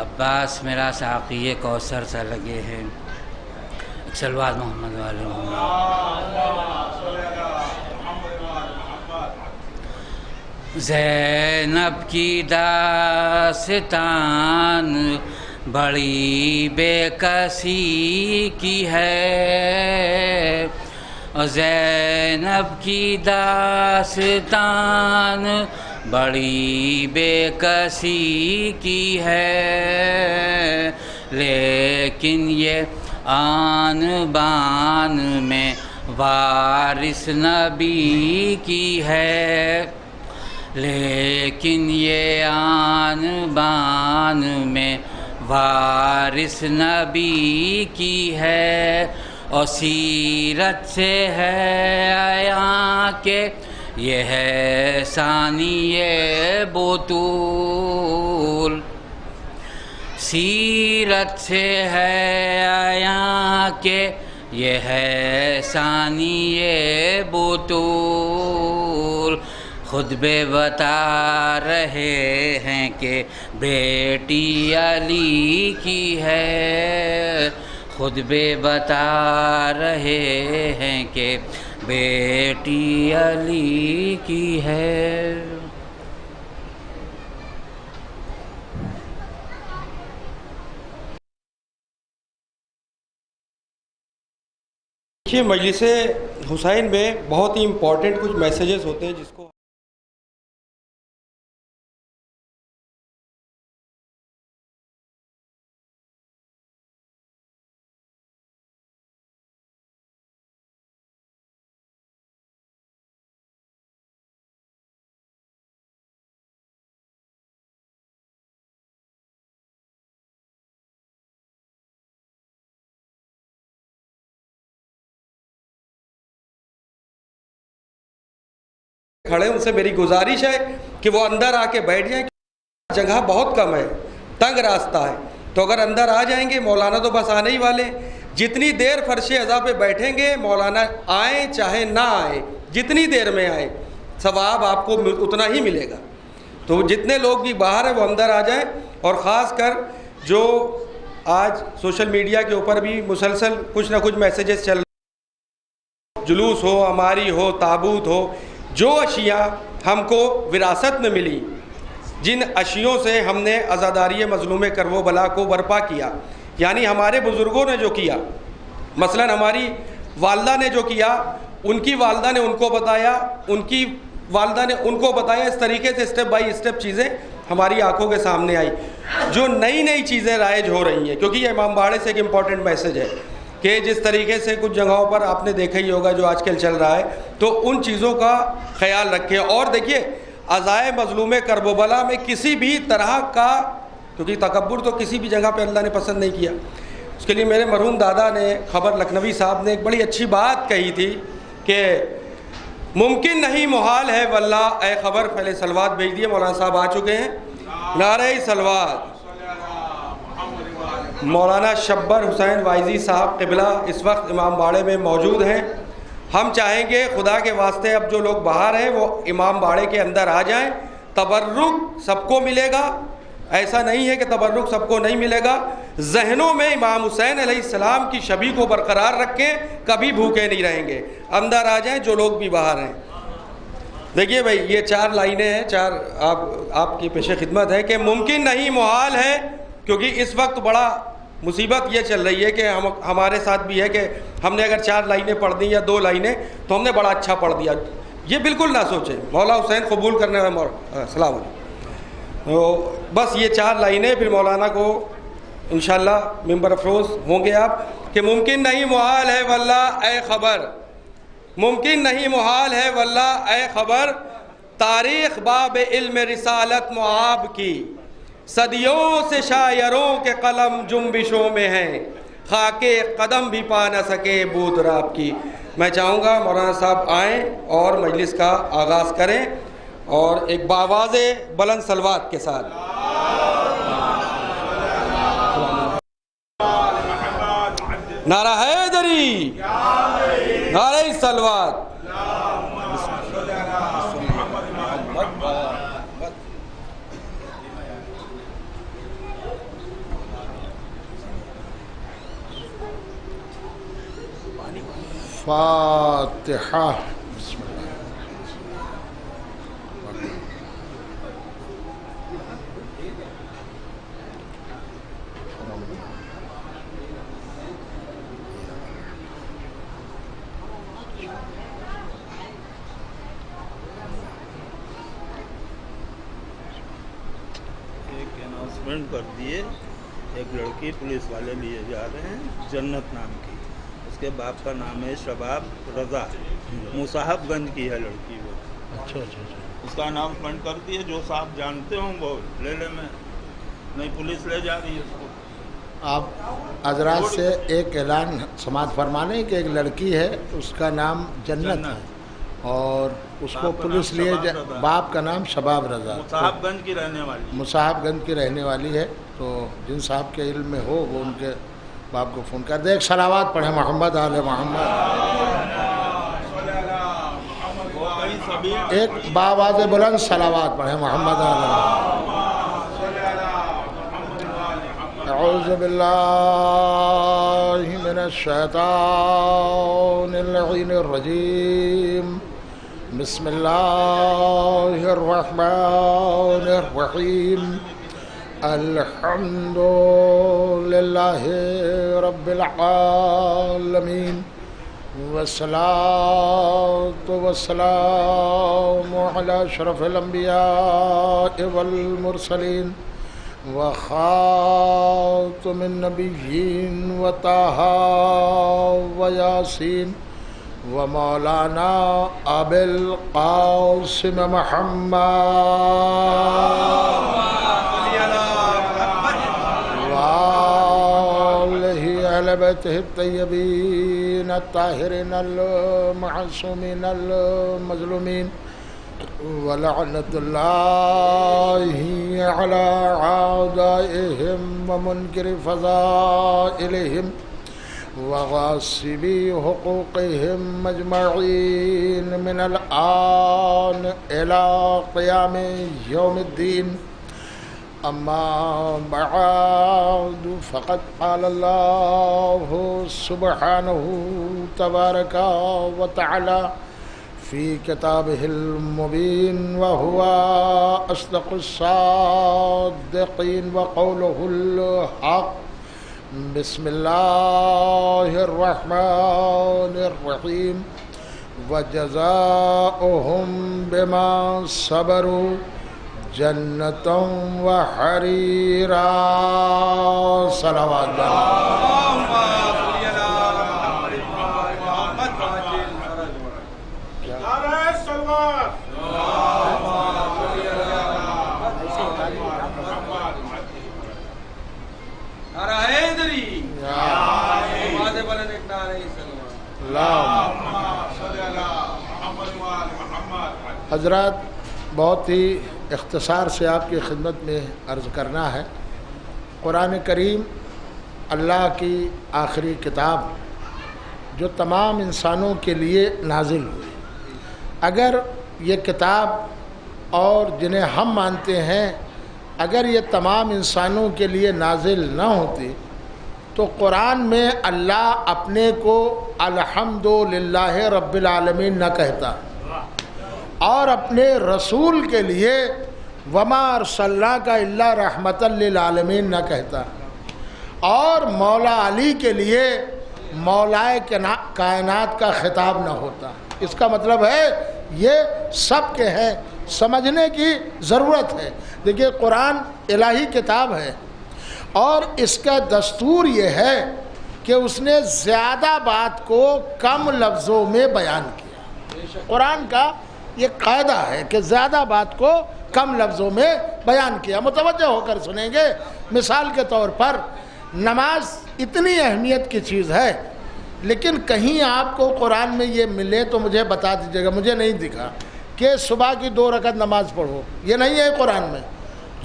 عباس میرا ساقی کوثر سا لگے ہے. صلوات محمد والے محمد. زینب کی داستان بڑی بے کسی کی ہے, زینب کی داستان بڑی بے کسی کی ہے, لیکن یہ آن بان میں وارث نبی کی ہے, لیکن یہ آن بان میں وارث نبی کی ہے. اور سیرت سے ہے عیاں کہ یہ ہے ثانی بطول, سیرت سے ہے آیا کہ یہ ہے ثانی بطول، خود بے بتا رہے ہیں کہ بیٹی علی کی ہے، خود بے بتا رہے ہیں کہ بیٹی علی کی ہے۔ دیکھیے مجلس حسین میں بہت ہی امپورٹنٹ کچھ میسیجز ہوتے ہیں جس کو کھڑے ان سے میری گزارش ہے کہ وہ اندر آ کے بیٹھ جائیں، جگہ بہت کم ہے، تنگ راستہ ہے، تو اگر اندر آ جائیں گے مولانا تو بس آنے ہی والے، جتنی دیر فرش عزا پہ بیٹھیں گے مولانا آئیں چاہے نہ آئیں، جتنی دیر میں آئیں ثواب آپ کو اتنا ہی ملے گا۔ تو جتنے لوگ بھی باہر ہیں وہ اندر آ جائیں، اور خاص کر جو آج سوشل میڈیا کے اوپر بھی مسلسل کچھ نہ کچھ میسیجز چل رہے، جلوس ہو، ہماری ہو، تابوت ہو، جو اشیاء ہم کو وراثت میں ملی، جن اشیوں سے ہم نے عزاداری مظلوم کرب و بلا کو برپا کیا، یعنی ہمارے بزرگوں نے جو کیا، مثلا ہماری والدہ نے جو کیا، ان کی والدہ نے ان کو بتایا، ان کی والدہ نے ان کو بتایا، اس طریقے سے اسٹیپ بائی اسٹیپ چیزیں ہماری آنکھوں کے سامنے آئی۔ جو نئی نئی چیزیں رائج ہو رہی ہیں، کیونکہ یہ امام باڑے سے ایک امپورٹنٹ میسیج ہے کہ جس طریقے سے کچھ جگہوں پر آپ نے دیکھا ہی ہوگا جو آج کل چل رہا ہے، تو ان چیزوں کا خیال رکھیں۔ اور دیکھیے عزائے مظلوم کرب و بلا میں کسی بھی طرح کا، کیونکہ تکبر تو کسی بھی جگہ پہ اللہ نے پسند نہیں کیا، اس کے لیے میرے مرحوم دادا نے خبر لکھنوی صاحب نے ایک بڑی اچھی بات کہی تھی کہ ممکن نہیں محال ہے واللہ، اے خبر پہلے سلوات بھیج دیے، مولانا صاحب آ چکے ہیں، نعرہ سلوات۔ مولانا شبر حسین وائزی صاحب قبلہ اس وقت امام باڑے میں موجود ہیں۔ ہم چاہیں گے خدا کے واسطے اب جو لوگ باہر ہیں وہ امام باڑے کے اندر آ جائیں، تبرک سب کو ملے گا، ایسا نہیں ہے کہ تبرک سب کو نہیں ملے گا، ذہنوں میں امام حسین علیہ السلام کی شبیہ کو برقرار رکھیں، کبھی بھوکے نہیں رہیں گے، اندر آ جائیں جو لوگ بھی باہر ہیں۔ دیکھیے بھائی یہ 4 لائنیں ہیں، 4 آپ کی پیش خدمت ہے کہ ممکن نہیں محال ہے، کیونکہ اس وقت بڑا مصیبت یہ چل رہی ہے کہ ہمارے ساتھ بھی ہے کہ ہم نے اگر 4 لائنیں پڑھ دیں یا 2 لائنیں تو ہم نے بڑا اچھا پڑھ دیا، یہ بالکل نہ سوچیں، مولا حسین قبول کرنے والے السلام علیکم۔ تو بس یہ 4 لائنیں، پھر مولانا کو انشاءاللہ ممبر افروز ہوں گے آپ، کہ ممکن نہیں محال ہے واللہ اے خبر، ممکن نہیں محال ہے واللہ اے خبر، تاریخ باب علم رسالت معاب کی، صدیوں سے شاعروں کے قلم جنبشوں میں ہیں، خاک قدم بھی پا نہ سکے بود راب کی۔ میں چاہوں گا مولانا صاحب آئیں اور مجلس کا آغاز کریں، اور ایک باواز بلند صلوات کے ساتھ۔ نعرہ حیدری، نعرہ صلوات۔ فاتحہ۔ بسم اللہ۔ ایک اناؤنسمنٹ کر دیے، ایک لڑکی پولیس والے لیے جا رہے ہیں، جنت نام کی، اس کے باپ کا نام ہے شباب رضا، مصاحب گنج کی ہے لڑکی وہ۔ اچھا اچھا اچھا، اس کا اناؤنسمنٹ کر دیے، جو صاحب جانتے ہوں وہ لے لیں، میں نہیں پولیس لے جا رہی ہے اس کو۔ آپ حضرات سے ایک اعلان سماعت فرمانے کہ ایک لڑکی ہے، اس کا نام جنت ہے، اور اس کو پولیس لیے باپ کا نام شباب رضا، صاحب گنج کی رہنے والی، مصاحب گنج کی رہنے والی ہے. تو جن صاحب کے علم میں ہو وہ ان کے باپ کو فون کر دے. ایک صلوات پڑھیں محمد آل محمد. ایک باواز بلند صلوات پڑھیں محمد آل محمد. اعوذ باللہ من الشیطان اللعین الرجیم. بسم اللہ الرحمن الرحیم. الحمد للہ رب العالمین والصلاة والسلام علی اشرف الانبیاء والمرسلین وخاتم النبیین وطہ ویاسین ومولانا ابی القاسم محمد وآلہ اہل بیتہ الطیبین الطاہرین المعصومین المظلومین ولعنت اللہ علی اعدائہم ومنکر فضائلہم وغاصبی حقوقہم اجمعین من الآن الى قیام یوم الدین. اما بعد فقد قال اللہ سبحانہ تبارک وتعالی فی کتابہ المبین وہو اصدق الصادقین وقولہ الحق. بسم اللہ الرحمن الرحیم. وجزاؤہم بما صبروا جنة وحريرا. صلوات حضرات، بہت ہی اختصار سے آپ کی خدمت میں عرض کرنا ہے. قرآن کریم اللہ کی آخری کتاب جو تمام انسانوں کے لیے نازل ہوئی. اگر یہ کتاب اور جنہیں ہم مانتے ہیں اگر یہ تمام انسانوں کے لیے نازل نہ ہوتی تو قرآن میں اللہ اپنے کو الحمدللہ رب العالمین نہ کہتا اور اپنے رسول کے لیے وما ارسلناک الا رحمتا للعالمین نہ کہتا اور مولا علی کے لیے مولائے کائنات کا خطاب نہ ہوتا. اس کا مطلب ہے یہ سب کے ہیں، سمجھنے کی ضرورت ہے. دیکھیے قرآن الہی کتاب ہے اور اس کا دستور یہ ہے کہ اس نے زیادہ بات کو کم لفظوں میں بیان کیا. قرآن کا یہ قاعدہ ہے کہ زیادہ بات کو کم لفظوں میں بیان کیا. متوجہ ہو کر سنیں گے. مثال کے طور پر نماز اتنی اہمیت کی چیز ہے لیکن کہیں آپ کو قرآن میں یہ ملے تو مجھے بتا دیجیے گا. مجھے نہیں دکھا کہ صبح کی 2 رکعت نماز پڑھو، یہ نہیں ہے قرآن میں.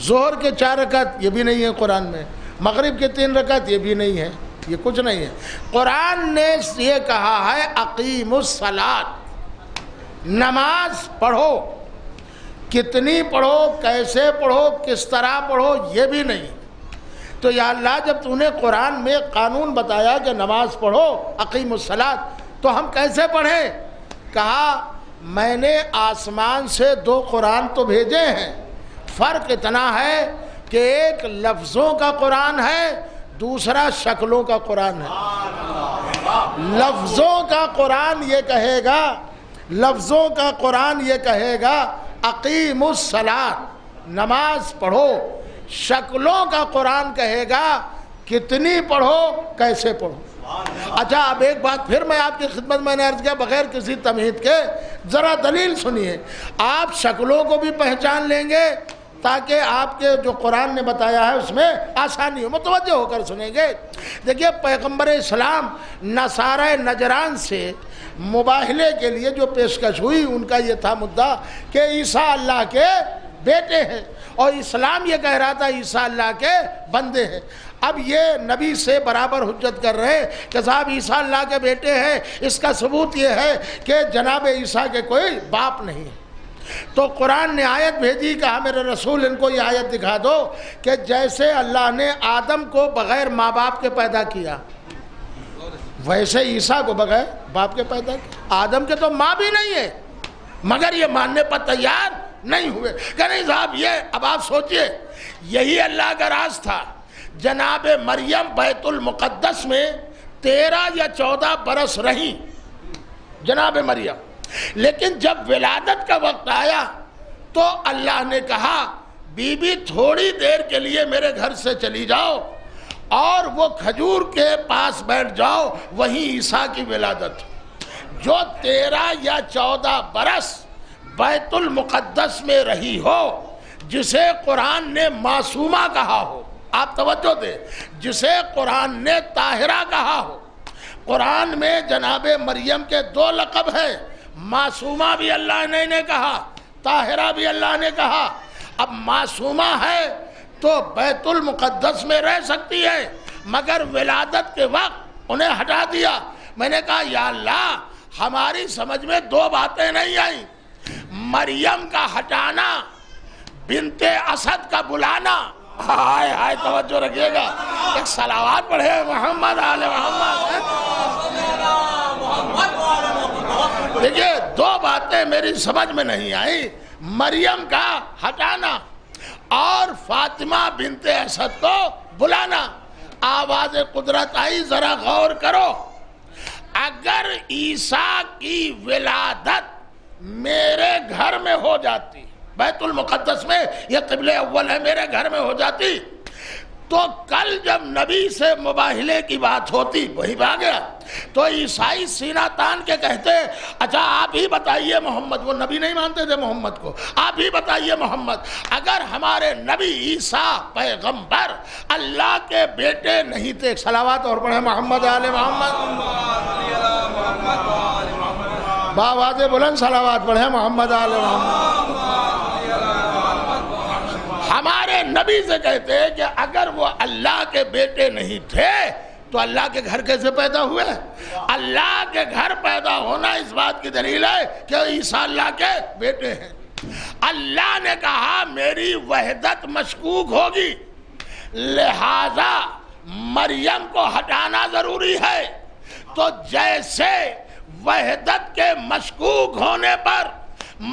ظہر کے 4 رکعت یہ بھی نہیں ہے قرآن میں. مغرب کے 3 رکعت یہ بھی نہیں ہے. یہ کچھ نہیں ہے. قرآن نے یہ کہا ہے اقیموا الصلاۃ، نماز پڑھو. کتنی پڑھو، کیسے پڑھو، کس طرح پڑھو یہ بھی نہیں. تو یا اللہ جب تو نے قرآن میں قانون بتایا کہ نماز پڑھو اقیموا الصلاۃ تو ہم کیسے پڑھیں؟ کہا میں نے آسمان سے 2 قرآن تو بھیجے ہیں، فرق اتنا ہے کہ ایک لفظوں کا قرآن ہے، دوسرا شکلوں کا قرآن ہے. لفظوں کا قرآن یہ کہے گا، لفظوں کا قرآن یہ کہے گا اقیموا الصلاۃ، نماز پڑھو. شکلوں کا قرآن کہے گا کتنی پڑھو، کیسے پڑھو. اچھا اب ایک بات پھر میں آپ کی خدمت میں نے عرض کیا بغیر کسی تمہید کے، ذرا دلیل سنیے. آپ شکلوں کو بھی پہچان لیں گے، تاکہ آپ کے جو قرآن نے بتایا ہے اس میں آسانی ہو، متوجہ ہو کر سنیں گے۔ دیکھیے پیغمبر اسلام نصارہ نجران سے مباہلے کے لیے جو پیشکش ہوئی، ان کا یہ تھا مدعا کہ عیسیٰ اللہ کے بیٹے ہیں، اور اسلام یہ کہہ رہا تھا عیسیٰ اللہ کے بندے ہیں۔ اب یہ نبی سے برابر حجت کر رہے کہ صاحب عیسیٰ اللہ کے بیٹے ہیں، اس کا ثبوت یہ ہے کہ جناب عیسیٰ کے کوئی باپ نہیں ہے۔ تو قرآن نے آیت بھیجی، کہا میرے رسول ان کو یہ آیت دکھا دو کہ جیسے اللہ نے آدم کو بغیر ماں باپ کے پیدا کیا، ویسے عیسیٰ کو بغیر باپ کے پیدا کیا۔ آدم کے تو ماں بھی نہیں ہے، مگر یہ ماننے پر تیار نہیں ہوئے کہ نہیں صاحب یہ، اب آپ سوچئے یہی اللہ کا راز تھا۔ جناب مریم بیت المقدس میں 13 یا 14 برس رہی جناب مریم، لیکن جب ولادت کا وقت آیا تو اللہ نے کہا بی بی تھوڑی دیر کے لیے میرے گھر سے چلی جاؤ اور وہ کھجور کے پاس بیٹھ جاؤ، وہیں عیسیٰ کی ولادت۔ جو 13 یا 14 برس بیت المقدس میں رہی ہو، جسے قرآن نے معصومہ کہا ہو، آپ توجہ دیں، جسے قرآن نے طاہرہ کہا ہو۔ قرآن میں جناب مریم کے 2 لقب ہیں، معصومہ بھی اللہ نے کہا، طاہرہ بھی اللہ نے کہا۔ اب معصومہ ہے تو بیت المقدس میں رہ سکتی ہے، مگر ولادت کے وقت انہیں ہٹا دیا۔ میں نے کہا یا اللہ ہماری سمجھ میں 2 باتیں نہیں آئیں، مریم کا ہٹانا، بنت اسد کا بلانا۔ ہائے ہائے توجہ رکھیے گا، ایک صلوات پڑھے محمد آل محمد۔ دیکھیے 2 باتیں میری سمجھ میں نہیں آئی، مریم کا ہٹانا اور فاطمہ بنت اسد کو بلانا۔ آواز قدرت آئی، ذرا غور کرو، اگر عیسیٰ کی ولادت میرے گھر میں ہو جاتی، بیت المقدس میں، یہ قبلہ اول ہے، میرے گھر میں ہو جاتی، تو کل جب نبی سے مباہلے کی بات ہوتی، وہی آ گیا تو عیسائی سینہ تان کے کہتے اچھا آپ ہی بتائیے محمد، وہ نبی نہیں مانتے تھے محمد کو، آپ ہی بتائیے محمد، اگر ہمارے نبی عیسیٰ پیغمبر اللہ کے بیٹے نہیں تھے، صلوات اور پڑھیں محمد آل محمد، باواز بلند صلوات پڑھیں محمد آل محمد۔ ہمارے نبی سے کہتے ہیں کہ اگر وہ اللہ کے بیٹے نہیں تھے تو اللہ کے گھر کیسے پیدا ہوئے؟ اللہ کے گھر پیدا ہونا اس بات کی دلیل ہے کہ عیسیٰ اللہ کے بیٹے ہیں۔ اللہ نے کہا میری وحدت مشکوک ہوگی، لہذا مریم کو ہٹانا ضروری ہے۔ تو جیسے وحدت کے مشکوک ہونے پر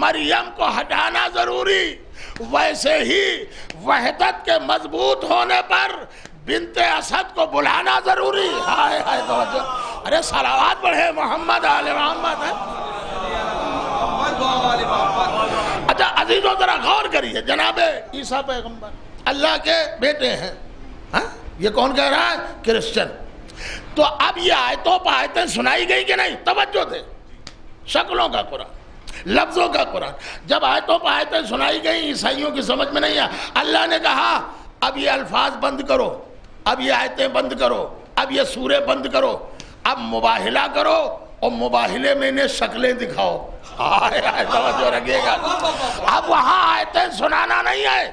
مریم کو ہٹانا ضروری، ویسے ہی وحدت کے مضبوط ہونے پر بنت اسد کو بلانا ضروری۔ ہائے ہائے توجہ، ارے صلوات پڑھے محمد آل محمد۔ اچھا عزیزوں ذرا غور کریے، جناب عیسیٰ پیغمبر اللہ کے بیٹے ہیں، یہ کون کہہ رہا ہے؟ کرسچن۔ تو اب یہ آیتوں پہ آیتیں سنائی گئی کہ نہیں؟ توجہ دے، شکلوں کا قرآن، لفظوں کا قرآن، جب آیتوں پہ آیتیں سنائی گئی عیسائیوں کی سمجھ میں نہیں آیا، اللہ نے کہا اب یہ الفاظ بند کرو، اب یہ آیتیں بند کرو، اب یہ سورے بند کرو، اب مباہلہ کرو اور مباہلے میں انہیں شکلیں دکھاؤ۔ توجہ رکھیے گا، اب وہاں آیتیں سنانا نہیں ہے،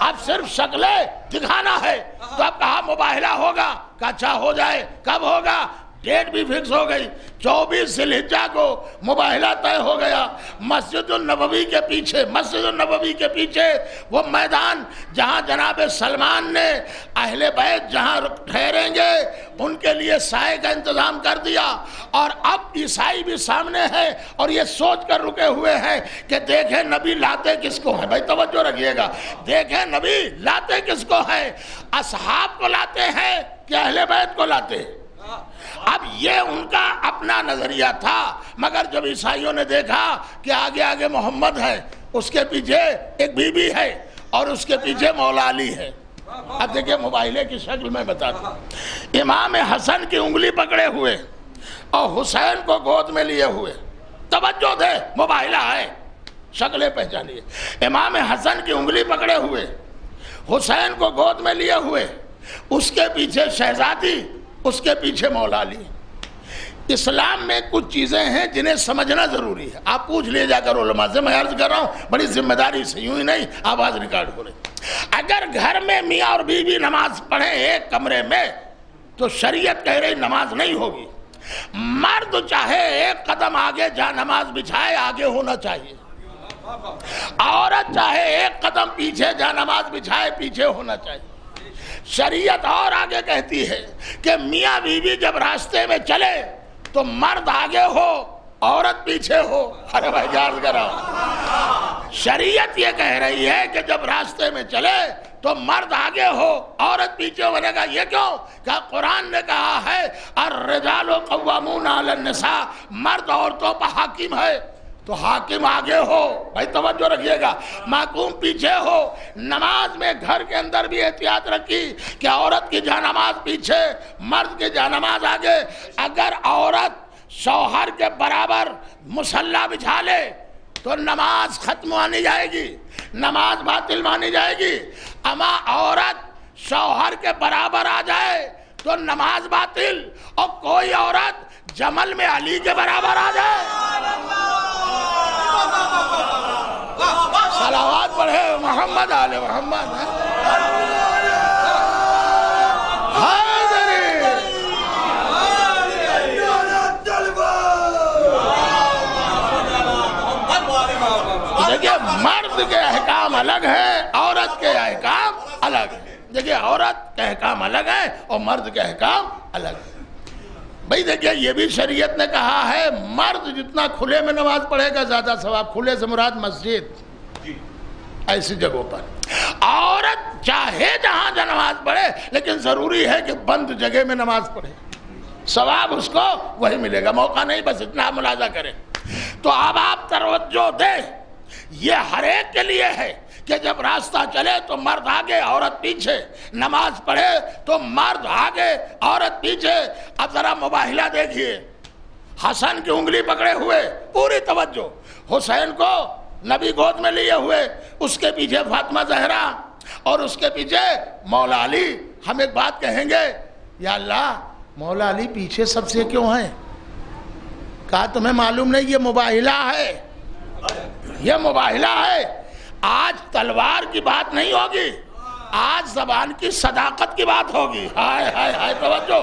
اب صرف شکلیں دکھانا ہے۔ تو اب کہا مباہلہ ہوگا، کہ اچھا ہو جائے، کب ہوگا؟ ڈیٹ بھی فکس ہو گئی، 24 ذی الحجہ کو مباہلہ طے ہو گیا۔ مسجد النبوی کے پیچھے وہ میدان جہاں جناب سلمان نے اہل بیت جہاں ٹھہریں گے ان کے لیے سائے کا انتظام کر دیا، اور اب عیسائی بھی سامنے ہے اور یہ سوچ کر رکے ہوئے ہیں کہ دیکھیں نبی لاتے کس کو ہیں۔ بھائی توجہ رکھیے گا، دیکھیں نبی لاتے کس کو ہے، اصحاب کو لاتے ہیں کہ اہل بیت کو لاتے ہیں؟ اب یہ ان کا اپنا نظریہ تھا، مگر جب عیسائیوں نے دیکھا کہ آگے آگے محمد ہے، اس کے پیچھے ایک بی بی ہے اور اس کے پیچھے مولا علی ہے۔ اب دیکھیں مباہلے کی شکل میں بتاتا ہوں، امام حسن کی انگلی پکڑے ہوئے اور حسین کو گود میں لیے ہوئے، توجہ دے، مباہلہ ہے، شکلیں پہچانیے. امام حسن کی انگلی پکڑے ہوئے، حسین کو گود میں لیے ہوئے، اس کے پیچھے شہزادی، اس کے پیچھے مولا علی. اسلام میں کچھ چیزیں ہیں جنہیں سمجھنا ضروری ہے. آپ پوچھ لیے جا کر علماء سے، میں عرض کر رہا ہوں بڑی ذمہ داری سے، یوں ہی نہیں آواز ریکارڈ ہو رہی. اگر گھر میں میاں اور بیوی نماز پڑھیں ایک کمرے میں تو شریعت کہہ رہی نماز نہیں ہوگی. مرد چاہے ایک قدم آگے جا نماز بچھائے، آگے ہونا چاہیے. عورت چاہے ایک قدم پیچھے جا نماز بچھائے، پیچھے ہونا چاہیے. شریعت اور آگے کہتی ہے کہ میاں بیوی جب راستے میں چلے تو مرد آگے ہو، عورت پیچھے ہو. ارے بھائی جان کرو، شریعت یہ کہہ رہی ہے کہ جب راستے میں چلے تو مرد آگے ہو، عورت پیچھے ہونے کا. یہ کیوں؟ کہ قرآن نے کہا ہے الرجال قوامون علی النساء، مرد عورتوں پر حاکم ہے، تو حاکم آگے ہو. بھائی توجہ رکھیے گا، محکوم پیچھے ہو. نماز میں گھر کے اندر بھی احتیاط رکھی کہ عورت کی جانماز پیچھے، مرد کی جانماز آگے. اگر عورت شوہر کے برابر مصلی بچھا لے تو نماز ختم مانی جائے گی، نماز باطل مانی جائے گی. اما عورت شوہر کے برابر آ جائے تو نماز باطل. اور کوئی عورت جمل میں علی کے برابر آ جائے. صلوات پڑھے محمد آل محمد. دیکھیے مرد کے احکام الگ ہیں، عورت کے احکام الگ ہیں. دیکھیے عورت کے احکام الگ ہیں اور مرد کے احکام الگ ہیں. بھئی دیکھیے یہ بھی شریعت نے کہا ہے مرد جتنا کھلے میں نماز پڑھے گا زیادہ ثواب. کھلے سے مراد مسجد، ایسی جگہوں پر. عورت چاہے جہاں جہاں نماز پڑھے لیکن ضروری ہے کہ بند جگہ میں نماز پڑھے، ثواب اس کو وہی ملے گا. موقع نہیں، بس اتنا ملاحظہ کریں. تو اب آپ توجہ دیں، یہ ہر ایک کے لیے ہے کہ جب راستہ چلے تو مرد آگے عورت پیچھے، نماز پڑھے تو مرد آگے عورت پیچھے. اب ذرا مباہلہ دیکھیے، حسن کی انگلی پکڑے ہوئے، پوری توجہ، حسین کو نبی گود میں لیے ہوئے، اس کے پیچھے فاطمہ زہرا اور اس کے پیچھے مولا علی. ہم ایک بات کہیں گے، یا اللہ مولا علی پیچھے سب سے کیوں ہیں؟ کہا تمہیں معلوم نہیں یہ مباہلہ ہے، یہ مباہلہ ہے. آج تلوار کی بات نہیں ہوگی، آج زبان کی صداقت کی بات ہوگی. ہائے ہائے ہائے توجہ.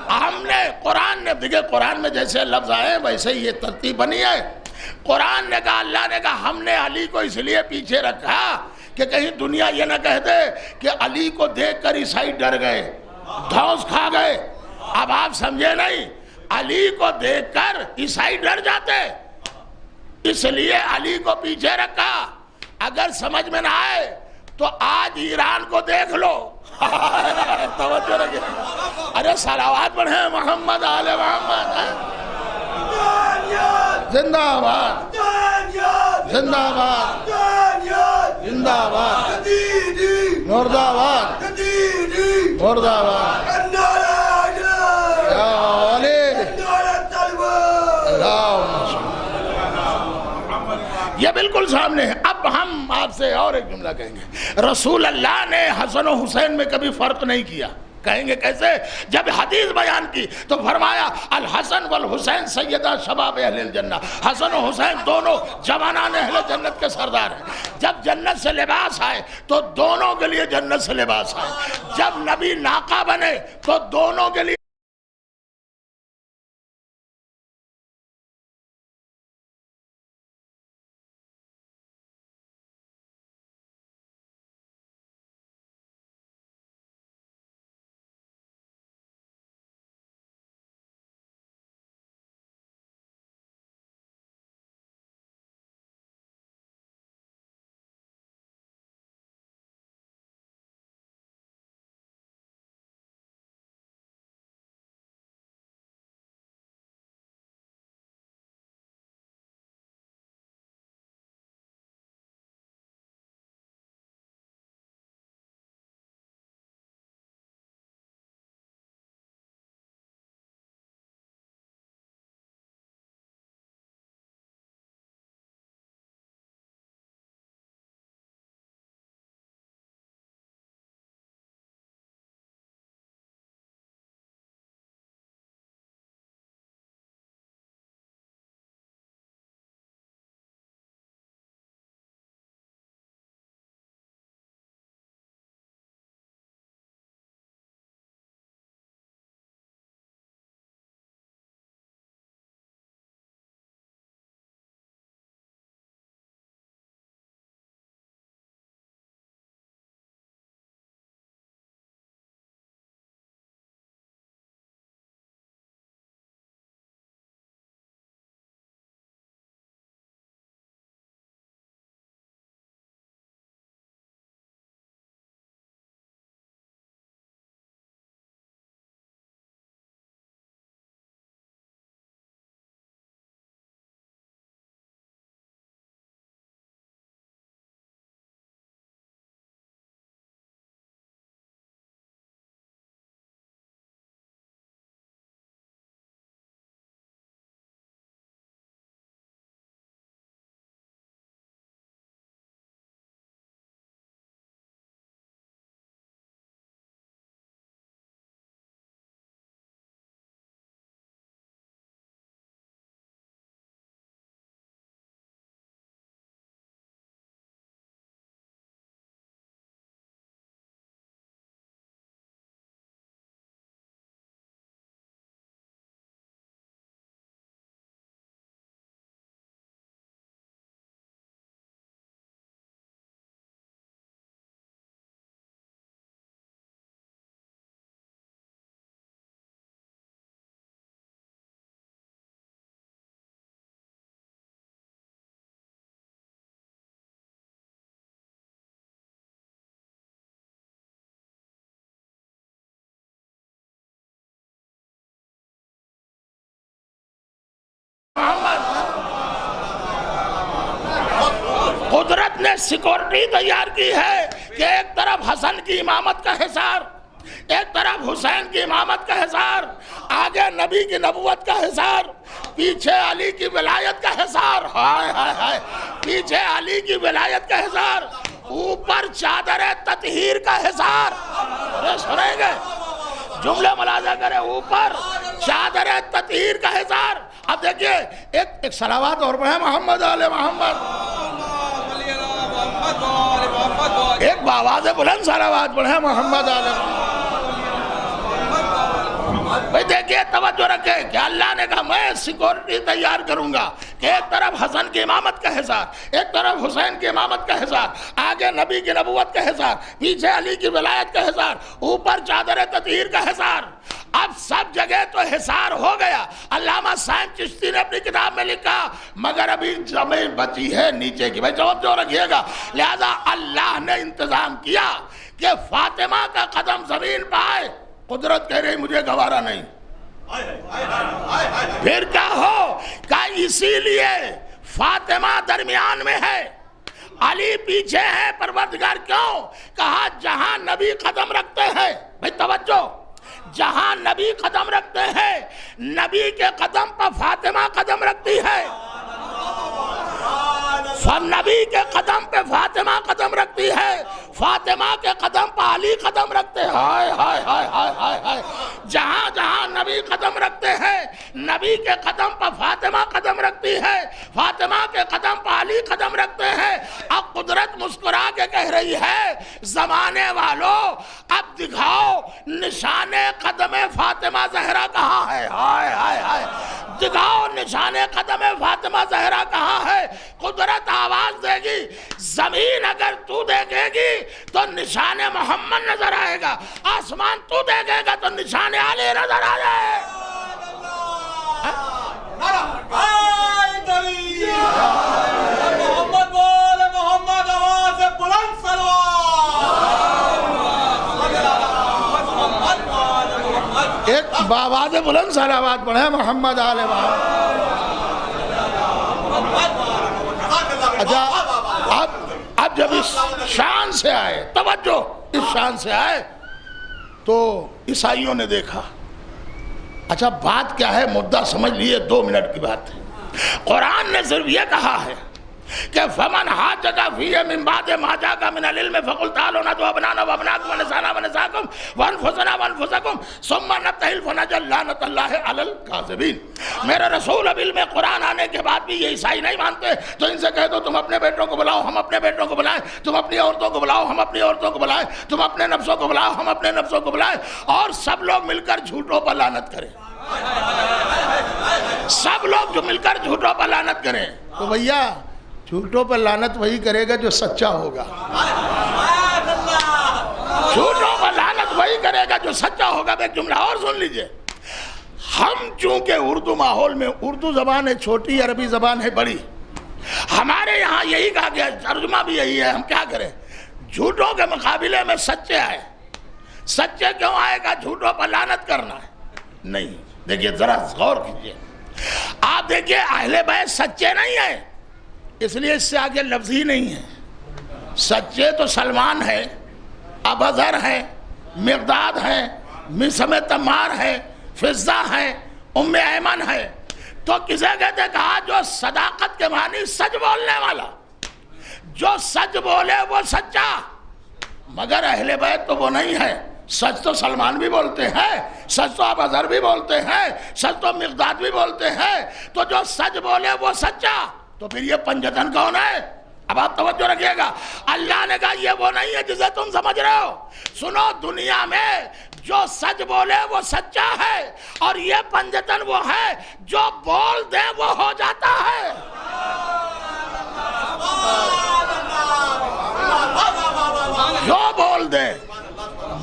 ہم نے قرآن نے، دیکھیں قرآن میں جیسے لفظ آئے ویسے یہ ترتیب بنی ہے. قرآن نے کہا، اللہ نے کہا ہم نے علی کو اس لیے پیچھے رکھا کہ کہیں دنیا یہ نہ کہہ دے کہ علی کو دیکھ کر عیسائی ڈر گئے، دھوس کھا گئے. اب آپ سمجھے نہیں، علی کو دیکھ کر عیسائی ڈر جاتے، اس لیے علی کو پیچھے رکھا. اگر سمجھ میں نہ آئے تو آج ایران کو دیکھ لو. توجہ رکھیں. ارے صلوات پڑھیں محمد آل محمد. زندہ آباد، زندہ آباد، زندہ آباد، مرد آباد، مرد آباد. یا علی یہ بالکل سامنے ہے. اب ہم آپ سے اور ایک جملہ کہیں گے. رسول اللہ نے حسن و حسین میں کبھی فرق نہیں کیا. کہیں گے کیسے؟ جب حدیث بیان کی تو فرمایا الحسن والحسین سیدہ شباب اہل الجنہ. حسن و حسین دونوں جوانان اہل جنت کے سردار ہیں. جب جنت سے لباس آئے تو دونوں کے لیے جنت سے لباس آئے. جب نبی ناقہ بنے تو دونوں کے لیے سیکورٹی تیار کی ہے کہ ایک طرف حسن کی امامت کا حصار، ایک طرف حسین کی امامت کا حصار، آگے نبی کی نبوت کا حصار، پیچھے علی کی ولایت کا حصار، ہائے ہائے ہائے، پیچھے علی کی ولایت کا حصار، اوپر چادر تطہیر کا حصار۔ سنیں گے جملے ملاحظہ کریں، اوپر چادر تطہیر کا حصار۔ اب دیکھیے ایک صلوات اور پڑھیں محمد آل محمد، ایک بآواز بلند صلوات پڑھیں محمد آل محمد۔ بھئی دیکھیے توجہ رکھیں کہ اللہ نے کہا میں سیکورٹی تیار کروں گا کہ ایک طرف حسن کی امامت کا حصار، ایک طرف حسین کی امامت کا حصار، آگے نبی کی نبوت کا حصار، پیچھے علی کی ولایت کا حصار، اوپر چادر تطہیر کا حصار۔ اب سب جگہ تو حصار ہو گیا۔ علامہ صاحب چشتی نے اپنی کتاب میں لکھا مگر ابھی زمین بچی ہے نیچے کی۔ بھائی توجہ رکھیے گا، لہذا اللہ نے انتظام کیا کہ فاطمہ کا قدم زمین پہ آئے۔ قدرت کہہ رہی مجھے گوارا نہیں، پھر کیا ہو کہ اسی لیے فاطمہ درمیان میں ہے، علی پیچھے ہے۔ پروردگار کیوں؟ کہا جہاں نبی قدم رکھتے ہیں، بھئی توجہ، جہاں نبی قدم رکھتے ہیں نبی کے قدم پر فاطمہ قدم رکھتی ہے، نبی کے قدم پہ فاطمہ قدم رکھتی ہے، فاطمہ کے قدم پہ علی قدم رکھتے ہیں۔ ہائے ہائے ہائے ہائے ہائے ہائے، جہاں جہاں نبی قدم رکھتے ہیں نبی کے قدم پہ فاطمہ قدم رکھتی ہے، فاطمہ کے قدم پہ علی قدم رکھتے ہیں۔ اب قدرت مسکرا کے کہہ رہی ہے زمانے والوں اب دکھاؤ نشان قدم فاطمہ زہرا کہاں ہے۔ ہائے ہائے ہائے، دکھاؤ نشان قدم فاطمہ زہرا کہاں ہے۔ قدرت آواز دے گی زمین اگر تو دیکھے گی تو نشان محمد نظر آئے گا، آسمان تو دیکھے گا تو نشان علی نظر آ جائے۔ محمد بول محمد آواز بلند ایک بآواز بلند صلوات پڑھیں محمد آل محمد۔ اچھا اب جب اس شان سے آئے، توجہ، اس شان سے آئے تو عیسائیوں نے دیکھا اچھا بات کیا ہے، مدعا سمجھ لیے، 2 منٹ کی بات ہے۔ قرآن نے صرف یہ کہا ہے کہ فمن حاجک فیہ من بعد ما جاءک من العلم فقل تعالوا ندعو ابناءنا وابناءکم ونساءنا ونساءکم وانفسنا وانفسکم ثم نبتہل فنجعل لعنۃ اللہ علی الکاذبین۔ میرے رسول اب علم قرآن آنے کے بعد بھی یہ عیسائی نہیں مانتے تو ان سے کہہ دو تم اپنے بیٹوں کو بلاؤ ہم اپنے بیٹوں کو بلائیں، تم اپنی عورتوں کو بلاؤ ہم اپنی عورتوں کو بلائیں، تم اپنے نفسوں کو بلاؤ ہم اپنے نفسوں کو بلائیں، اور سب لوگ مل کر جھوٹوں پر لعنت کریں، سب لوگ جو مل کر جھوٹوں پر لعنت کریں۔ تو بھیا جھوٹوں پر لعنت وہی کرے گا جو سچا ہوگا، جھوٹوں پر لعنت وہی کرے گا جو سچا ہوگا۔ ایک جملہ اور سن لیجئے، ہم چونکہ اردو ماحول میں، اردو زبان ہے چھوٹی، عربی زبان ہے بڑی، ہمارے یہاں یہی کہا گیا، ترجمہ بھی یہی ہے، ہم کیا کریں، جھوٹوں کے مقابلے میں سچے آئے۔ سچے کیوں آئے گا؟ جھوٹوں پر لعنت کرنا ہے نہیں۔ دیکھیے ذرا غور کیجئے، آپ دیکھیے اہل بیت سچے نہیں ہیں، اس لیے اس سے آگے لفظ ہی نہیں ہے۔ سچے تو سلمان ہے، ابوذر ہے، مقداد ہے، مسعب تمار ہے، فضہ ہے، ام ایمن ہے۔ تو کسے کہتے کہا جو صداقت کے معنی سچ بولنے والا، جو سچ بولے وہ سچا، مگر اہل بیت تو وہ نہیں ہے۔ سچ تو سلمان بھی بولتے ہیں، سچ تو ابوذر بھی بولتے ہیں، سچ تو مقداد بھی بولتے ہیں، تو جو سچ بولے وہ سچا۔ تو پھر یہ پنجتن کون ہے؟ اب آپ توجہ رکھیے گا، اللہ نے کہا یہ وہ نہیں ہے جسے تم سمجھ رہے ہو۔ سنو، دنیا میں جو سچ بولے وہ سچا ہے، اور یہ پنجتن وہ ہے جو بول دے وہ ہو جاتا ہے۔ جو بول دے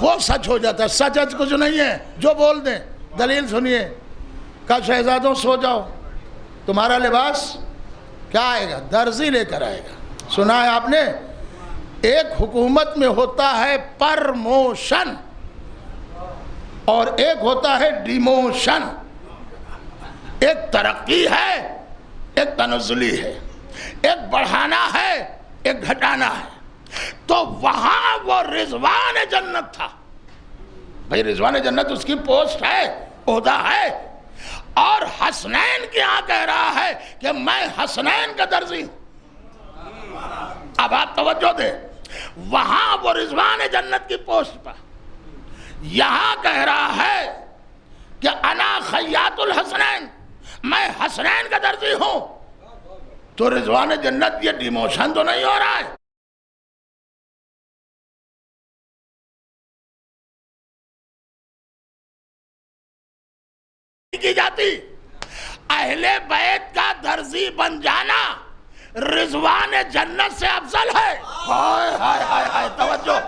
وہ سچ ہو جاتا ہے۔ سچ کچھ نہیں ہے، جو بول دیں۔ دلیل سنیے، کہا شہزادوں سو جاؤ، تمہارا لباس کیا آئے گا؟ درزی لے کر آئے گا۔ سنا ہے آپ نے، ایک حکومت میں ہوتا ہے پرموشن اور ایک ہوتا ہے ڈیموشن، ایک ترقی ہے ایک تنزلی ہے، ایک بڑھانا ہے ایک گھٹانا ہے، تو وہاں وہ رضوان جنت تھا. بھئی رضوان جنت اس کی پوسٹ ہے، عہدہ ہے. اور حسنین کی یہاں کہہ رہا ہے کہ میں حسنین کا درزی ہوں. اب آپ توجہ دیں، وہاں وہ رضوان جنت کی پوسٹ پر، یہاں کہہ رہا ہے کہ انا خیاط الحسنین، میں حسنین کا درزی ہوں. تو رضوان جنت یہ ڈیموشن تو نہیں ہو رہا ہے؟ کی جاتی اہل بیت کا درزی بن جانا رضوان جنت سے افضل ہے. ہائے ہائے ہائے ہائے توجہ،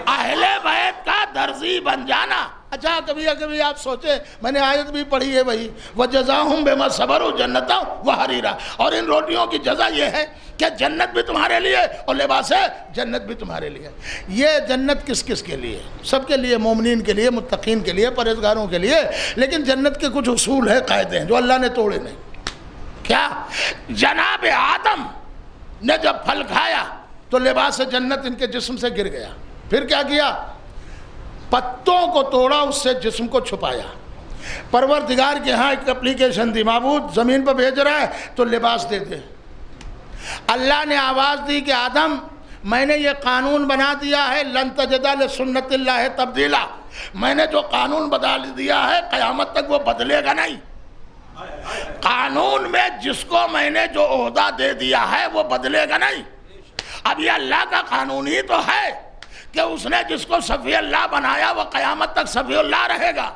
اہل بیت کا درزی بن جانا. اچھا کبھی آپ سوچیں، میں نے آیت بھی پڑھی ہے بھائی، وَجَزَاهُمْ بِمَا صَبَرُوا جَنَّةً وَحَرِيرًا، اور ان روٹیوں کی جزا یہ ہے کہ جنت بھی تمہارے لیے اور لباس جنت بھی تمہارے لیے. یہ جنت کس کس کے لیے؟ سب کے لیے، مومنین کے لیے، متقین کے لیے، پرہیزگاروں کے لیے. لیکن جنت کے کچھ اصول ہیں، قاعدے ہیں جو اللہ نے توڑے نہیں. کیا؟ جناب آدم نے جب پھل کھایا تو لباس جنت ان کے جسم سے گر گیا. پھر کیا کیا؟ پتوں کو توڑا، اس سے جسم کو چھپایا. پروردگار کے ہاں ایک اپلیکیشن دی، معبود زمین پر بھیج رہا ہے تو لباس دے دے. اللہ نے آواز دی کہ آدم میں نے یہ قانون بنا دیا ہے، لن تجد لسنت اللہ تبدیلا، میں نے جو قانون بدل دیا ہے قیامت تک وہ بدلے گا نہیں. قانون میں جس کو میں نے جو عہدہ دے دیا ہے وہ بدلے گا نہیں. اب یہ اللہ کا قانون ہی تو ہے کہ اس نے جس کو صفی اللہ بنایا وہ قیامت تک صفی اللہ رہے گا.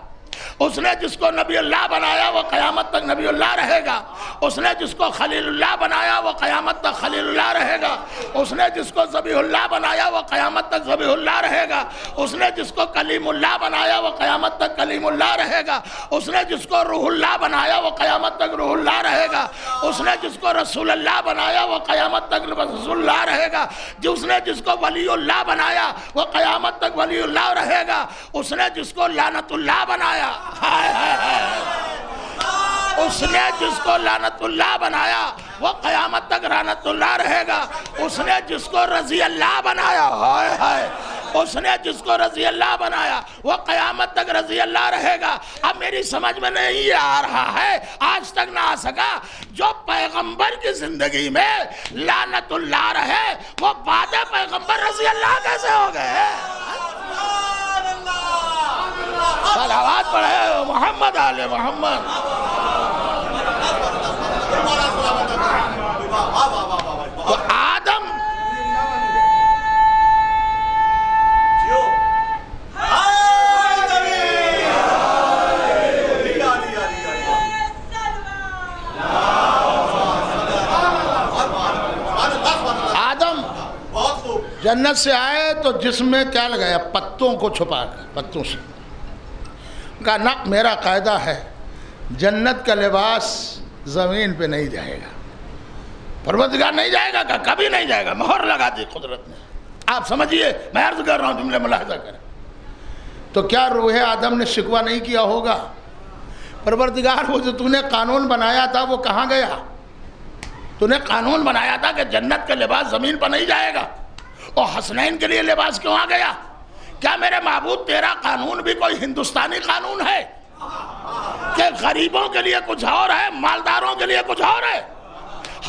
اس نے جس کو نبی اللہ بنایا وہ قیامت تک نبی اللہ رہے گا. اس نے جس کو خلیل اللہ بنایا وہ قیامت تک خلیل اللہ رہے گا. اس نے جس کو ذبیح اللہ بنایا وہ قیامت تک ذبیح اللہ رہے گا. اس نے جس کو کلیم اللہ بنایا وہ قیامت تک کلیم اللہ رہے گا. اس نے جس کو روح اللہ بنایا وہ قیامت تک روح اللہ رہے گا. اس نے جس کو رسول اللہ بنایا وہ قیامت تک رسول اللہ رہے گا. جس نے جس کو ولی اللہ بنایا وہ قیامت تک ولی اللہ رہے گا. اس نے جس کو لعنت اللہ بنایا، اس نے جس کو لعنت اللہ بنایا وہ قیامت تک لعنت اللہ رہے گا. اس نے جس کو رضی اللہ بنایا، اس نے جس کو رضی اللہ بنایا وہ قیامت تک رضی اللہ رہے گا. اب میری سمجھ میں نہیں آ رہا ہے، آج تک نہ آ سکا، جو پیغمبر کی زندگی میں لعنت اللہ رہے وہ بعد پیغمبر رضی اللہ کیسے ہو گئے؟ صلوات پڑھے محمد آل محمد. تو آدم جنت سے آئے تو جسم میں کیا لگایا؟ پتوں کو چھپا کر، پتوں سے کہا نہ، میرا قاعدہ ہے جنت کا لباس زمین پہ نہیں جائے گا. پروردگار نہیں جائے گا، کہ کبھی نہیں جائے گا، مہر لگا دی قدرت نے. آپ سمجھیے، میں عرض کر رہا ہوں، جملے ملاحظہ کریں. تو کیا روح آدم نے شکوہ نہیں کیا ہوگا؟ پروردگار وہ جو تو نے قانون بنایا تھا وہ کہاں گیا؟ تو نے قانون بنایا تھا کہ جنت کا لباس زمین پر نہیں جائے گا، اور حسنین کے لیے لباس کیوں آ گیا؟ کیا میرے معبود تیرا قانون بھی کوئی ہندوستانی قانون ہے کہ غریبوں کے لیے کچھ اور ہے، مالداروں کے لیے کچھ اور ہے؟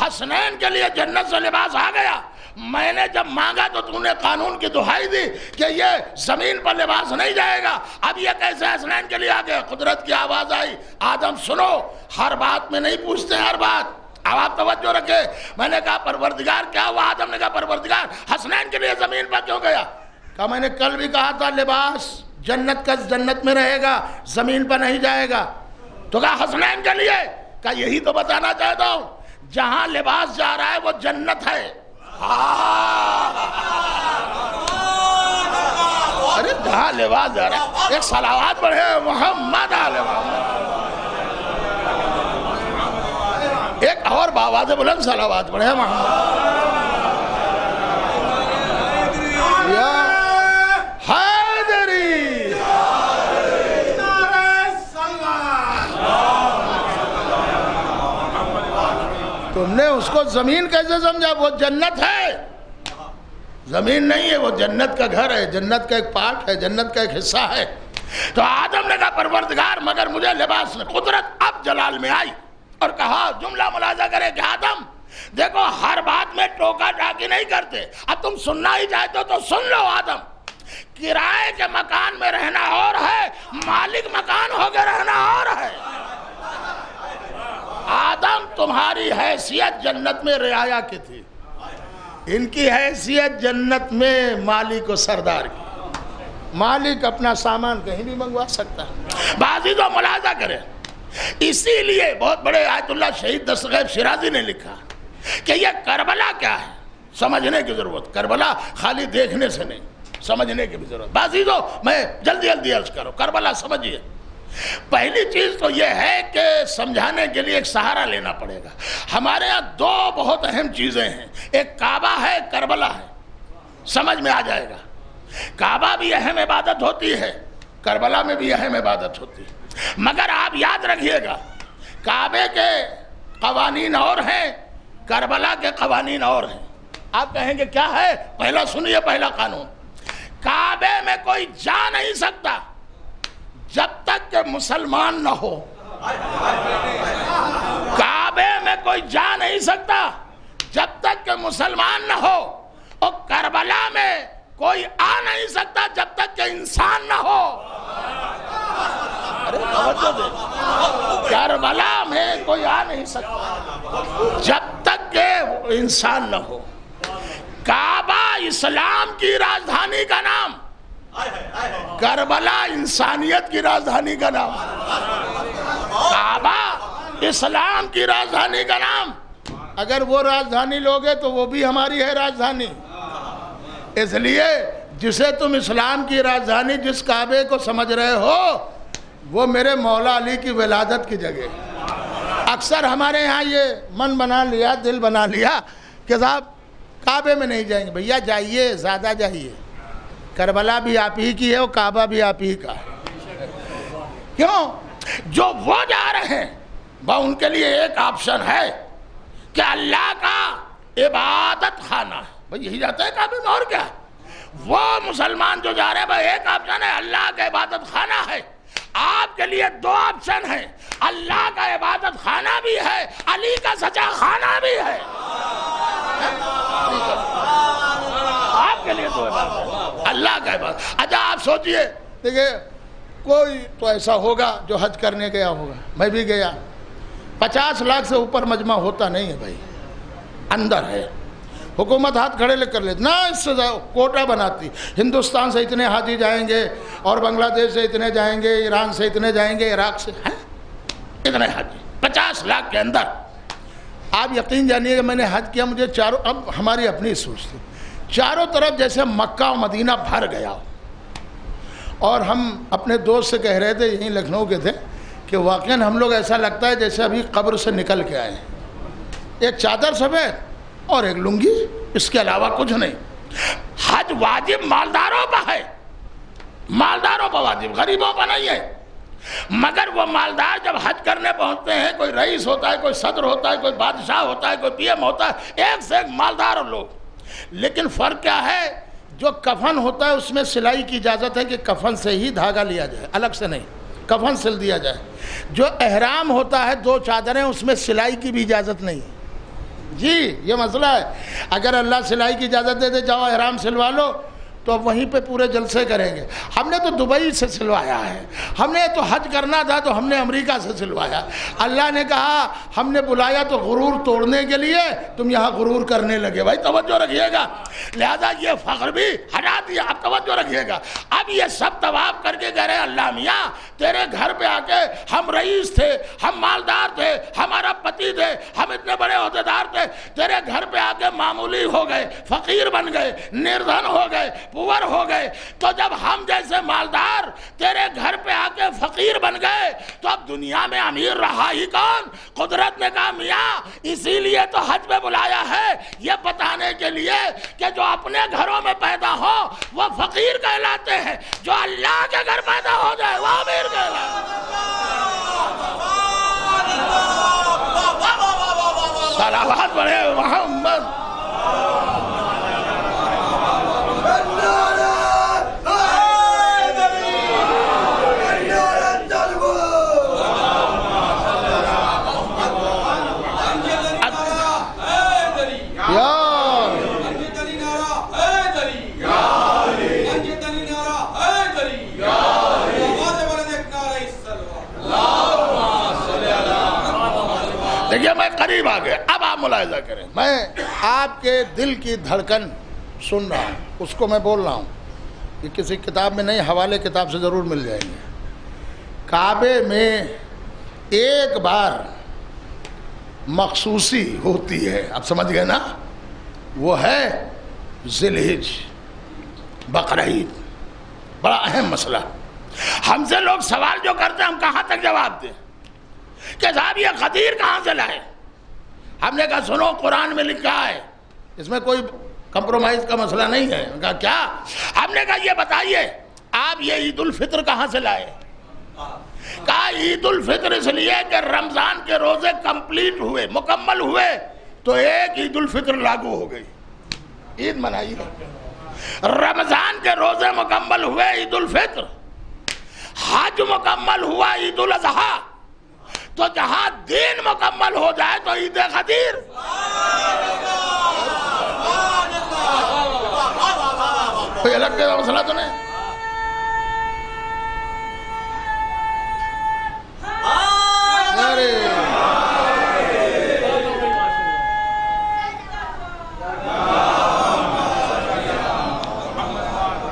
حسنین کے لیے جنت سے لباس آ گیا. میں نے جب مانگا تو تو نے قانون کی دہائی دی کہ یہ زمین پر لباس نہیں جائے گا. اب یہ کیسے حسنین کے لیے آ گیا؟ قدرت کی آواز آئی، آدم سنو، ہر بات میں نہیں پوچھتے ہر بات. اب آپ توجہ رکھے. میں نے کہا پروردگار کیا ہوا؟ آدم نے کہا پروردگار حسنین کے لیے زمین پر کیوں گیا؟ کہا میں نے کل بھی کہا تھا لباس جنت کا جنت میں رہے گا، زمین پر نہیں جائے گا. تو کہا حسنین کے لیے. کہا یہی تو بتانا چاہتا ہوں، جہاں لباس جا رہا ہے وہ جنت ہے. ارے جہاں لباس جا رہا ہے، ایک صلوات پڑھے محمد علیہ محمد. ایک اور باواز بلند صلوات پڑھے محمد. یا حیدری تم نے اس کو زمین کیسے سمجھا؟ وہ جنت ہے. زمین نہیں ہے، وہ جنت کا گھر ہے، جنت کا ایک پارٹ ہے، جنت کا ایک حصہ ہے۔ تو آدم نے کہا پروردگار مگر مجھے لباس میں قدرت اب جلال میں آئی اور کہا، جملہ ملاحظہ کرے کہ آدم دیکھو ہر بات میں ٹوکا ٹاکی نہیں کرتے، اب تم سننا ہی چاہتے ہو تو سن لو۔ آدم کرائے کے مکان میں رہنا اور ہے، مالک مکان ہو کے رہنا اور ہے۔ آدم تمہاری حیثیت جنت میں رعایا کی تھی، ان کی حیثیت جنت میں مالک و سردار کی۔ مالک اپنا سامان کہیں بھی منگوا سکتا ہے۔ بعضیزوں ملاحظہ کریں، اسی لیے بہت بڑے آیت اللہ شہید دستغیب شیرازی نے لکھا کہ یہ کربلا کیا ہے سمجھنے کی ضرورت، کربلا خالی دیکھنے سے نہیں، سمجھنے کی بھی ضرورت۔ بعضیزوں میں جلدی عرض کرو، کربلا سمجھیے۔ پہلی چیز تو یہ ہے کہ سمجھانے کے لیے ایک سہارا لینا پڑے گا۔ ہمارے ہاں دو بہت اہم چیزیں ہیں، ایک کعبہ ہے، ایک کربلا ہے، سمجھ میں آ جائے گا۔ کعبہ بھی اہم عبادت ہوتی ہے، کربلا میں بھی اہم عبادت ہوتی ہے، مگر آپ یاد رکھیے گا کعبے کے قوانین اور ہیں، کربلا کے قوانین اور ہیں۔ آپ کہیں گے کیا ہے؟ پہلا سنیے، پہلا قانون، کعبے میں کوئی جا نہیں سکتا جب تک کہ مسلمان نہ ہو۔ کعبے میں کوئی جا نہیں سکتا جب تک کہ مسلمان نہ ہو، اور کربلا میں کوئی آ نہیں سکتا جب تک کہ انسان نہ ہو۔ ارے توجہ دے، کربلا میں کوئی آ نہیں سکتا جب تک کہ انسان نہ ہو۔ کعبہ اسلام کی راجدھانی کا نام، کربلا انسانیت کی راجدھانی کا نام۔ کعبہ اسلام کی راجدھانی کا نام، اگر وہ راجدھانی لوگے تو وہ بھی ہماری ہے راجدھانی۔ اس لیے جسے تم اسلام کی راجدھانی، جس کعبے کو سمجھ رہے ہو، وہ میرے مولا علی کی ولادت کی جگہ۔ اکثر ہمارے ہاں یہ من بنا لیا، دل بنا لیا کہ صاحب کعبے میں نہیں جائیں گے۔ بھیا جائیے، زیادہ جائیے، کربلا بھی آپ ہی کی ہے اور کعبہ بھی آپ ہی کا ہے۔ کیوں؟ جو وہ جا رہے ہیں وہ ان کے لیے ایک آپشن ہے کہ اللہ کا عبادت خانہ ہے، بھئی یہی جاتا ہے کعبے میں، اور کیا؟ وہ مسلمان جو جا رہے ہیں بھئی ایک آپشن ہے، اللہ کا عبادت خانہ ہے۔ آپ کے لیے دو آپشن ہیں، اللہ کا عبادت خانہ بھی ہے، علی کا سچا خانہ بھی ہے۔ آپ کے لیے دو عبادت، اللہ کا عبادت۔ اچھا آپ سوچئے، دیکھیں کوئی تو ایسا ہوگا جو حج کرنے گیا ہوگا، میں بھی گیا، 50 لاکھ سے اوپر مجمع ہوتا نہیں ہے بھائی، اندر ہے، حکومت ہاتھ کھڑے لے کر لیتے، نہ اس سے کوٹا بناتی، ہندوستان سے اتنے حاجی جائیں گے اور بنگلہ دیش سے اتنے جائیں گے، ایران سے اتنے جائیں گے، عراق سے اتنے حاجی، 50 لاکھ کے اندر۔ آپ یقین جانیے کہ میں نے حج کیا، مجھے چاروں، اب ہماری اپنی سوچ تھی، چاروں طرف جیسے مکہ و مدینہ بھر گیا، اور ہم اپنے دوست سے کہہ رہے تھے، یہیں لکھنؤ کے تھے، کہ واقعاً ہم لوگ ایسا لگتا ہے جیسے ابھی قبر سے نکل کے آئے ہیں، ایک چادر سفید اور ایک لنگی، اس کے علاوہ کچھ نہیں۔ حج واجب مالداروں پر ہے، مالداروں پر واجب، غریبوں پر نہیں ہے۔ مگر وہ مالدار جب حج کرنے پہنچتے ہیں، کوئی رئیس ہوتا ہے، کوئی صدر ہوتا ہے، کوئی بادشاہ ہوتا ہے، کوئی پی ایم ہوتا ہے، ایک سے ایک مالدار لوگ۔ لیکن فرق کیا ہے؟ جو کفن ہوتا ہے اس میں سلائی کی اجازت ہے کہ کفن سے ہی دھاگا لیا جائے، الگ سے نہیں، کفن سل دیا جائے۔ جو احرام ہوتا ہے 2 چادریں، اس میں سلائی کی بھی اجازت نہیں ہے۔ جی یہ مسئلہ ہے، اگر اللہ سلائی کی اجازت دے دے جاؤ احرام سلوا لو تو وہیں پہ پورے جلسے کریں گے۔ ہم نے تو دبئی سے سلوایا ہے، ہم نے تو حج کرنا تھا تو ہم نے امریکہ سے سلوایا۔ اللہ نے کہا ہم نے بلایا تو غرور توڑنے کے لیے، تم یہاں غرور کرنے لگے۔ بھائی توجہ رکھیے گا، لہذا یہ فخر بھی ہٹا دیا۔ اب توجہ رکھیے گا، اب یہ سب طواف کر کے کہہ رہے ہیں اللہ میاں تیرے گھر پہ آ کے ہم رئیس تھے، ہم مالدار تھے، ہمارا پتی تھے، ہم اتنے بڑے عہدیدار تھے، تیرے گھر پہ آ کے معمولی ہو گئے، فقیر بن گئے، نردھن ہو گئے، پور ہو گئے۔ تو جب ہم جیسے مالدار تیرے گھر پہ آ کے فقیر بن گئے تو اب دنیا میں امیر رہا ہی کون؟ قدرت نے کہا میاں اسی لیے تو حج میں بلایا ہے، یہ بتانے کے لیے کہ جو اپنے گھروں میں پیدا ہو وہ فقیر کہلاتے ہیں، جو اللہ کے گھر پیدا ہو جائے وہ امیر کہلاتے ہیں۔ صلوات پڑھے محمد۔ دیکھیے میں قریب آ گیا، اب آپ ملاحظہ کریں، میں آپ کے دل کی دھڑکن سن رہا ہوں، اس کو میں بول رہا ہوں کہ کسی کتاب میں نہیں، حوالے کتاب سے ضرور مل جائیں گے۔ کعبے میں ایک بار مخصوصی ہوتی ہے، آپ سمجھ گئے نا، وہ ہے ذی الحج، بقرعید، بڑا اہم مسئلہ۔ ہم سے لوگ سوال جو کرتے ہیں ہم کہاں تک جواب دیں کہ صاحب یہ خدیر کہاں سے لائے؟ ہم نے کہا سنو قرآن میں لکھا ہے، اس میں کوئی کمپرومائز کا مسئلہ نہیں ہے۔ کہا کیا؟ ہم نے کہا یہ بتائیے آپ یہ عید الفطر کہاں سے لائے؟ کہا عید الفطر اس لیے کہ رمضان کے روزے کمپلیٹ ہوئے، مکمل ہوئے تو ایک عید الفطر لاگو ہو گئی، عید منائی۔ رمضان کے روزے مکمل ہوئے عید الفطر، حج مکمل ہوا عید الاضحیٰ، تو جہاں دین مکمل ہو جائے تو عید خدیر۔ کوئی الگ کا مسئلہ تو نہیں۔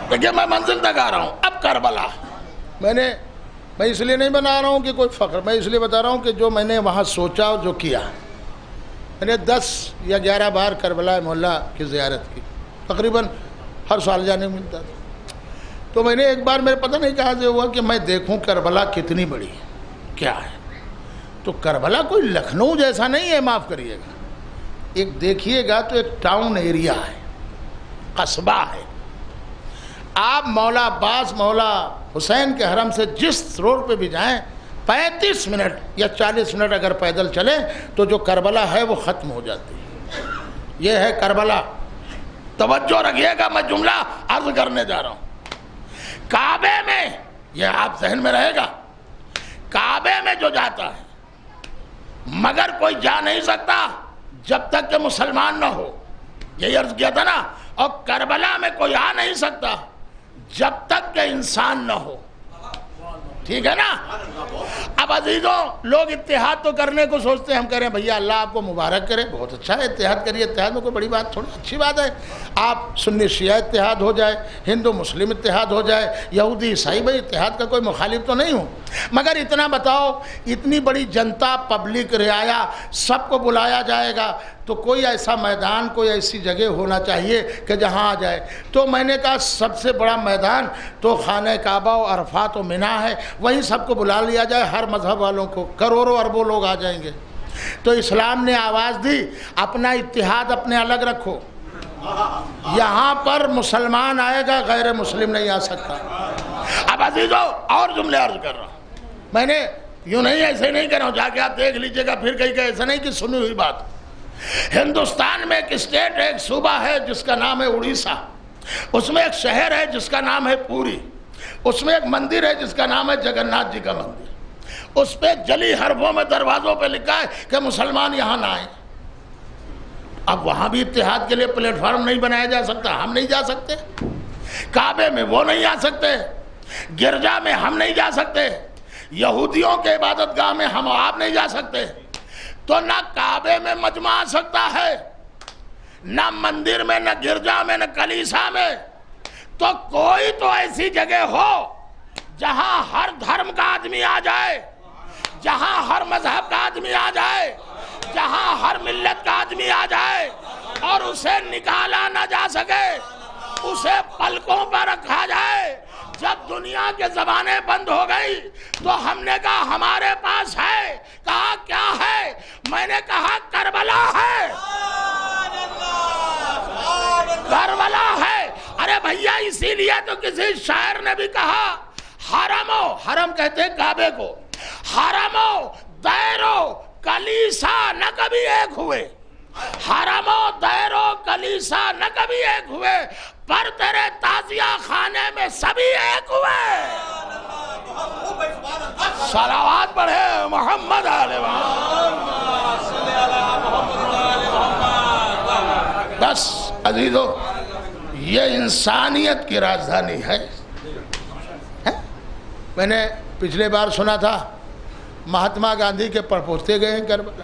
دیکھیے میں منزل تک آ رہا ہوں، اب کربلا میں اس لیے نہیں بنا رہا ہوں کہ کوئی فخر، میں اس لیے بتا رہا ہوں کہ جو میں نے وہاں سوچا اور جو کیا، میں نے 10 یا 11 بار کربلا محلہ کی زیارت کی، تقریباً ہر سال جانے کو ملتا تھا۔ تو میں نے ایک بار میرے پتہ نہیں کہاں سے ہوا کہ میں دیکھوں کربلا کتنی بڑی ہے، کیا ہے۔ تو کربلا کوئی لکھنؤ جیسا نہیں ہے، معاف کریے گا، ایک دیکھیے گا تو ایک ٹاؤن ایریا ہے، قصبہ ہے۔ آپ مولا عباس، مولا حسین کے حرم سے جس روڈ پہ بھی جائیں 35 منٹ یا 40 منٹ اگر پیدل چلیں تو جو کربلا ہے وہ ختم ہو جاتی ہے۔ یہ ہے کربلا۔ توجہ رکھیے گا، میں جملہ عرض کرنے جا رہا ہوں۔ کعبے میں، یہ آپ ذہن میں رہے گا، کعبے میں جو جاتا ہے مگر کوئی جا نہیں سکتا جب تک کہ مسلمان نہ ہو، یہی عرض کیا تھا نا، اور کربلا میں کوئی آ نہیں سکتا جب تک کہ انسان نہ ہو، ٹھیک ہے نا۔ اب عزیزوں، لوگ اتحاد تو کرنے کو سوچتے ہیں، ہم کہہ رہے ہیں بھیا اللہ آپ کو مبارک کرے، بہت اچھا ہے، اتحاد کریے، اتحاد میں کوئی بڑی بات تھوڑی، اچھی بات ہے۔ آپ سنی شیعہ اتحاد ہو جائے، ہندو مسلم اتحاد ہو جائے، یہودی عیسائی، بھائی اتحاد کا کوئی مخالف تو نہیں ہوں، مگر اتنا بتاؤ اتنی بڑی جنتا، پبلک، رعایا، سب کو بلایا جائے گا تو کوئی ایسا میدان، کوئی ایسی جگہ ہونا چاہیے کہ جہاں آ جائے۔ تو میں نے کہا سب سے بڑا میدان تو خانہ کعبہ و عرفات و منی ہے، وہیں سب کو بلا لیا جائے، ہر مذہب والوں کو، کروڑوں اربوں لوگ آ جائیں گے۔ تو اسلام نے آواز دی اپنا اتحاد اپنے الگ رکھو، یہاں پر مسلمان آئے گا، غیر مسلم نہیں آ سکتا۔ اب عزیزو اور جملے عرض کر رہا ہوں، میں نے یوں نہیں ایسے نہیں کہہ رہا ہوں، جا کے آپ دیکھ لیجئے گا پھر کہیں کہ ایسا نہیں کہ سنی ہوئی بات۔ ہندوستان میں ایک اسٹیٹ ہے، ایک صوبہ ہے جس کا نام ہے اڑیسہ، اس میں ایک شہر ہے جس کا نام ہے پوری، اس میں ایک مندر ہے جس کا نام ہے جگن ناتھ جی کا مندر، اس پہ جلی حرفوں میں دروازوں پہ لکھا ہے کہ مسلمان یہاں نہ آئیں۔ اب وہاں بھی اتحاد کے لیے پلیٹ فارم نہیں بنایا جا سکتا، ہم نہیں جا سکتے، کعبے میں وہ نہیں آ سکتے، گرجا میں ہم نہیں جا سکتے، یہودیوں کے عبادت گاہ میں ہم آپ نہیں جا سکتے، تو نہ کعبے میں مجمع آ سکتا ہے، نہ مندر میں، نہ گرجا میں، نہ کلیسا میں۔ تو کوئی تو ایسی جگہ ہو جہاں ہر دھرم کا آدمی آ جائے، جہاں ہر مذہب کا آدمی آ جائے، جہاں ہر ملت کا آدمی آ جائے اور اسے نکالا نہ جا سکے، اسے پلکوں پر رکھا جائے۔ جب دنیا کے زبانیں بند ہو گئی تو ہم نے کہا ہمارے پاس ہے، کہا کیا ہے؟ میں نے کہا کربلا ہے، کربلا ہے۔ ارے بھیا اسی لیے تو کسی شاعر نے بھی کہا حرم کہتے ہیں کعبے کو، حرم و دیر و کلیسا نہ کبھی ایک ہوئے، حرم و دیر و کلیسا نہ کبھی ایک ہوئے، پر تیرے تازیہ خانے میں سبھی ایک ہوئے۔ صلوات پڑھے محمد علیہ وسلم۔ بس عزیزو، یہ انسانیت کی راجدھانی ہے۔ میں نے پچھلے بار سنا تھا مہاتما گاندھی کے پڑپوتے گئے ہیں کربلا،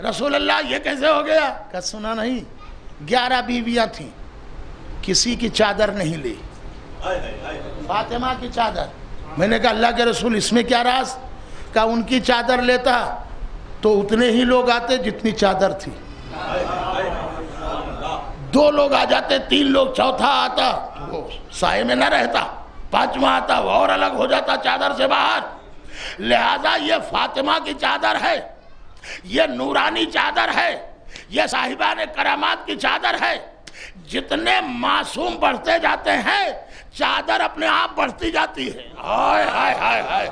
رسول اللہ یہ کیسے ہو گیا؟ کہ سنا نہیں، 11 بیویاں تھیں، کسی کی چادر نہیں لی، فاطمہ کی چادر۔ میں نے کہا اللہ کے رسول اس میں کیا راز؟ کہ ان کی چادر لیتا تو اتنے ہی لوگ آتے جتنی چادر تھی، 2 لوگ آ جاتے، 3 لوگ، چوتھا آتا وہ سائے میں نہ رہتا، 5واں آتا وہ اور الگ ہو جاتا چادر سے باہر۔ لہذا یہ فاطمہ کی چادر ہے، یہ نورانی چادر ہے، یہ صاحبان کرامات کی چادر ہے۔ جتنے معصوم بڑھتے جاتے ہیں چادر اپنے آپ بڑھتی جاتی ہے۔ ہائے ہائے ہائے ہائے،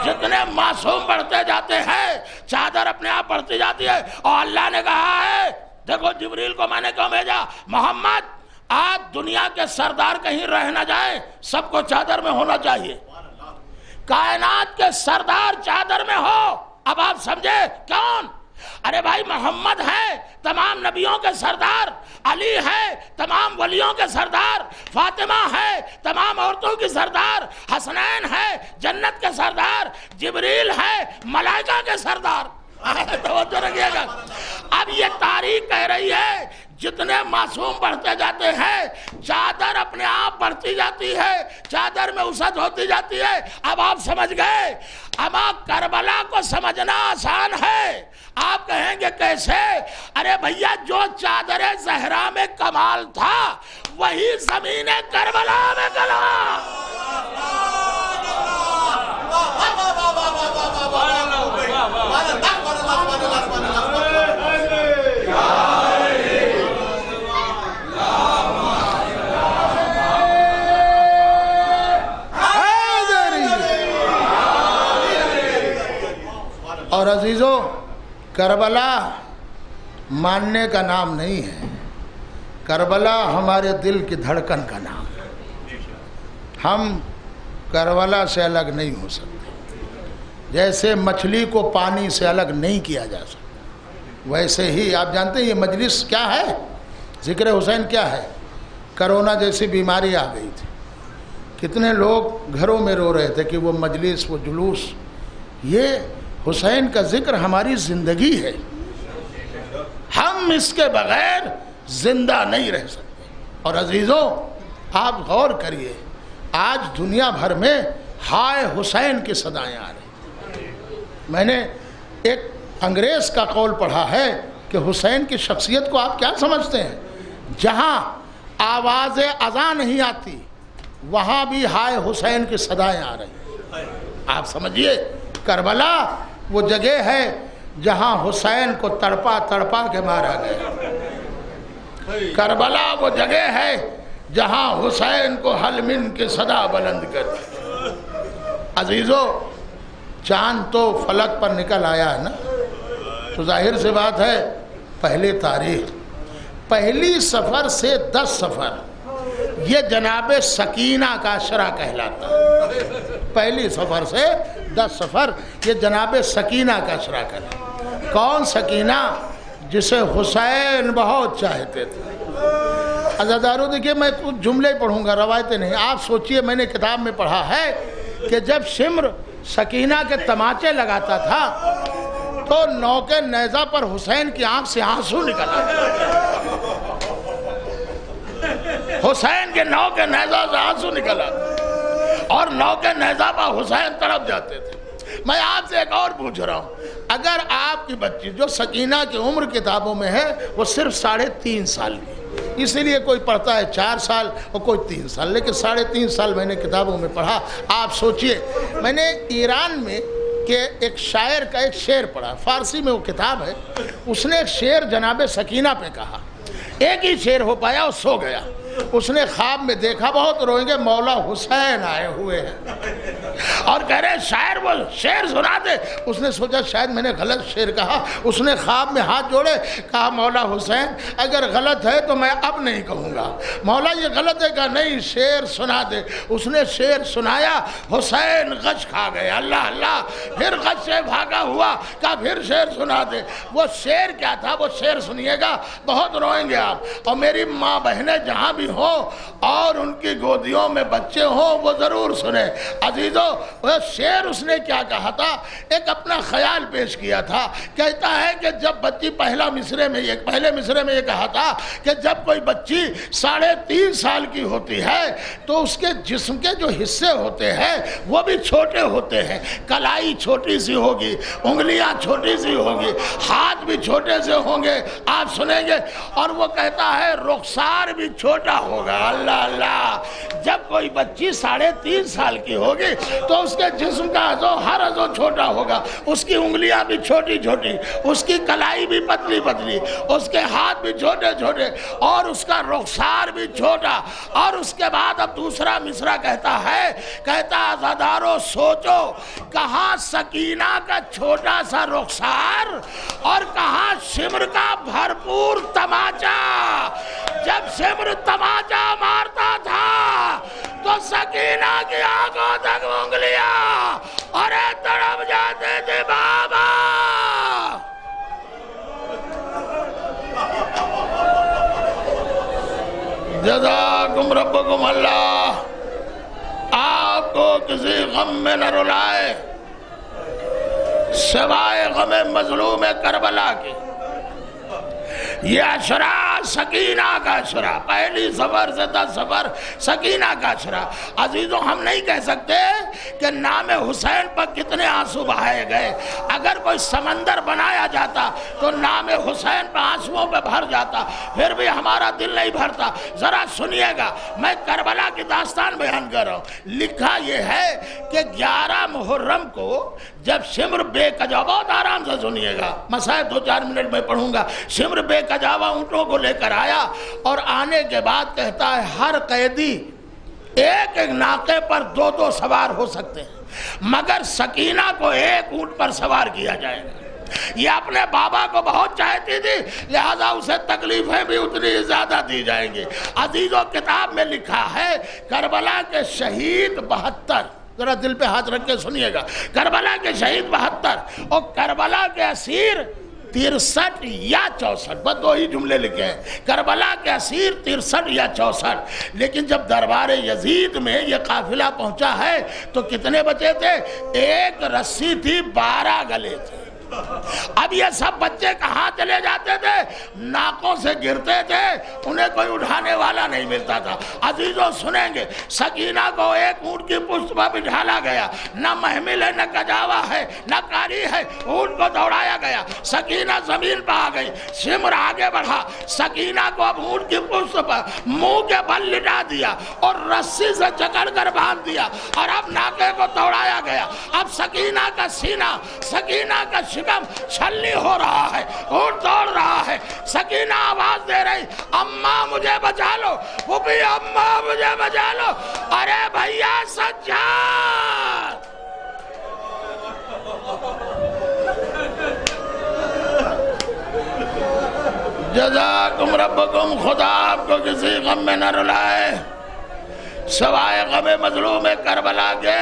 جتنے معصوم بڑھتے جاتے ہیں چادر اپنے آپ بڑھتی جاتی ہے۔ اور اللہ نے کہا ہے، دیکھو جبریل کو میں نے کیوں بھیجا؟ محمد آج دنیا کے سردار کہیں رہ نہ جائیں، سب کو چادر میں ہونا چاہیے۔ کائنات کے سردار چادر میں ہو۔ اب آپ سمجھے کون؟ ارے بھائی محمد ہے تمام نبیوں کے سردار، علی ہے تمام ولیوں کے سردار، فاطمہ ہے تمام عورتوں کی سردار، حسنین ہے جنت کے سردار، جبریل ہے ملائکہ کے سردار۔ توجہ رکھیے گا۔ اب یہ تاریخ کہہ رہی ہے جتنے معصوم بڑھتے جاتے ہیں چادر اپنے آپ بڑھتی جاتی ہے، چادر میں وسعت ہوتی جاتی ہے۔ اب آپ سمجھ گئے؟ اما کربلا کو سمجھنا آسان ہے۔ آپ کہیں گے کیسے؟ ارے بھیا جو چادر زہرا میں کمال تھا وہی زمین کربلا میں گلا۔ اور عزیزو، کربلا ماننے کا نام نہیں ہے، کربلا ہمارے دل کی دھڑکن کا نام ہے۔ ہم کربلا سے الگ نہیں ہو سکتے۔ جیسے مچھلی کو پانی سے الگ نہیں کیا جا سکتا، ویسے ہی آپ جانتے ہیں یہ مجلس کیا ہے، ذکر حسین کیا ہے؟ کرونا جیسی بیماری آ گئی تھی، کتنے لوگ گھروں میں رو رہے تھے کہ وہ مجلس، وہ جلوس۔ یہ حسین کا ذکر ہماری زندگی ہے، ہم اس کے بغیر زندہ نہیں رہ سکتے۔ اور عزیزوں آپ غور کریے، آج دنیا بھر میں ہائے حسین کی صدائیں آ رہی۔ میں نے ایک انگریز کا قول پڑھا ہے کہ حسین کی شخصیت کو آپ کیا سمجھتے ہیں؟ جہاں آواز اذان نہیں آتی وہاں بھی ہائے حسین کی صدائیں آ رہی۔ آپ سمجھیے کربلا وہ جگہ ہے جہاں حسین کو تڑپا تڑپا کے مارا گیا۔ کربلا وہ جگہ ہے جہاں حسین کو حلمن کی صدا بلند کر دی۔ عزیزو چاند تو فلک پر نکل آیا ہے نا، تو ظاہر سی بات ہے پہلی تاریخ، پہلی سفر سے 10 سفر، یہ جناب سکینہ کا عشرہ کہلاتا ہے۔ پہلی سفر سے 10 سفر یہ جناب سکینہ کا عشرہ کہلاتا ہے۔ کون سکینہ؟ جسے حسین بہت چاہتے تھے۔ عزادارو دیکھیے میں کچھ جملے پڑھوں گا، روایتیں نہیں۔ آپ سوچئے میں نے کتاب میں پڑھا ہے کہ جب شمر سکینہ کے تماچے لگاتا تھا تو نوکے نیزہ پر حسین کی آنکھ سے آنسو نکل آتے، حسین کے نوکے نیزہ سے آنسو نکل آتے اور نوکے نیزہ پر حسین تڑپ جاتے تھے۔ میں آپ سے ایک اور پوچھ رہا ہوں، اگر آپ کی بچی جو سکینہ کی عمر کتابوں میں ہے وہ صرف 3.5 سال کی، اسی لیے کوئی پڑھتا ہے 4 سال اور کوئی 3 سال، لیکن 3.5 سال میں نے کتابوں میں پڑھا۔ آپ سوچئے، میں نے ایران میں کہ ایک شاعر کا ایک شعر پڑھا، فارسی میں وہ کتاب ہے، اس نے ایک شعر جناب سکینہ پہ کہا، ایک ہی شعر ہو پایا اور سو گیا۔ اس نے خواب میں دیکھا بہت روئیں گے مولا حسین آئے ہوئے ہیں، اور کہہ رہے شاعر وہ شعر سنا دے۔ اس نے سوچا شاید میں نے غلط شعر کہا، اس نے خواب میں ہاتھ جوڑے کہا مولا حسین اگر غلط ہے تو میں اب نہیں کہوں گا، مولا یہ غلط ہے، کہا نہیں شعر سنا دے۔ اس نے شعر سنایا، حسین غش کھا گئے، اللہ اللہ، پھر غش سے بھاگا ہوا، کہا پھر شعر سنا دے۔ وہ شعر کیا تھا وہ شعر سنیے گا، بہت روئیں گے آپ۔ اور میری ماں بہنیں جہاں بھی بھی ہوں اور ان کی گودیوں میں بچے ہوں وہ ضرور سنیں۔ عزیزو وہ شعر اس نے کیا کہا تھا، ایک اپنا خیال پیش کیا تھا، کہتا ہے کہ جب بچی پہلے مصرے میں یہ کہا تھا کہ جب کوئی بچی 3.5 سال کی ہوتی ہے تو اس کے جسم کے جو حصے ہوتے ہیں وہ بھی چھوٹے ہوتے ہیں، کلائی چھوٹی سی ہوگی، انگلیاں چھوٹی سی ہوگی، ہاتھ بھی چھوٹے سے ہوں گے، آپ سنیں گے، اور وہ کہتا ہے رخسار بھی چھوٹا ہوگا۔ اللہ اللہ، جب کوئی بچی 3.5 سال کی ہوگی تو اس کے جسم کا ہر عضو چھوٹا ہوگا، اس کی انگلیاں بھی چھوٹی چھوٹی، اس کی کلائی بھی پتلی پتلی، اس کے ہاتھ بھی چھوٹے چھوٹے، اور اس کا رخسار بھی چھوٹا۔ اور اس کے بعد اب دوسرا مصرع کہتا ہے، کہتا عزادارو سوچو کہاں سکینہ کا چھوٹا سا رخسار اور کہاں شمر کا بھرپور تماچا۔ جب شمر تماچا مارتا تھا تو سکینہ کی آنکھوں تک انگلیاں اور تڑپ جاتے تھے بابا۔ جزاکم ربکم اللہ، آپ کو کسی غم میں نہ رلائے سوائے غم مظلوم کربلا کی۔ یہ اشرا سکینہ کا اشرا، پہلی سفر سے 10 سفر سکینہ کا اشرا۔ عزیزوں ہم نہیں کہہ سکتے کہ نام حسین پر کتنے آنسو بہائے گئے، اگر کوئی سمندر بنایا جاتا تو نام حسین پر آنسوؤں پہ بھر جاتا، پھر بھی ہمارا دل نہیں بھرتا۔ ذرا سنیے گا، میں کربلا کی داستان بیان کر رہا ہوں۔ لکھا یہ ہے کہ 11 محرم کو جب شمر بے کجاوا، بہت آرام سے سنیے گا، مسائل 2-4 منٹ میں پڑھوں گا، شمر بے کجاوا اونٹوں کو لے کر آیا اور آنے کے بعد کہتا ہے ہر قیدی ایک ناقے پر 2 سوار ہو سکتے ہیں، مگر سکینہ کو ایک اونٹ پر سوار کیا جائے گا۔ یہ اپنے بابا کو بہت چاہتی تھی، لہذا اسے تکلیفیں بھی اتنی زیادہ دی جائیں گی۔ عزیزوں کتاب میں لکھا ہے کربلا کے شہید 72، ذرا دل پہ ہاتھ رکھ کے سنیے گا، کربلا کے شہید 72 اور کربلا کے اسیر 63 یا 64، بس 2 ہی جملے لکھے ہیں، کربلا کے اسیر 63 یا 64۔ لیکن جب دربار یزید میں یہ قافلہ پہنچا ہے تو کتنے بچے تھے؟ 1 رسی تھی، 12 گلے تھے۔ اب یہ سب بچے کہاں چلے جاتے تھے؟ ناکوں سے گرتے تھے، انہیں کوئی اٹھانے والا نہیں ملتا تھا۔ عزیزوں سنیں گے، سکینہ کو ایک اونٹ کی پشت پر بٹھالا گیا، نہ محمل ہے، نہ کجاوا ہے، نہ کاری ہے، اونٹ کو دوڑایا گیا، سکینہ زمین پر آ گئی، شمر آگے بڑھا، سکینہ کو اب اونٹ کی پشت پر منہ کے بل لٹا دیا اور رسی سے جکڑ کر باندھ دیا، اور اب ناکے کو دوڑایا گیا۔ اب سکینہ کا سینہ، سکینہ کا شکم چھلنی ہو رہا ہے، اونٹ دوڑ رہا ہے، سکینہ آواز دے رہی، اماں مجھے بچا لو، پھوپھی اماں مجھے بچا لو، ارے بھیا سجاد۔ جزاکم ربکم، خدا آپ کو کسی غم میں نہ رلائے سوائے غم مظلوم کربلا کے۔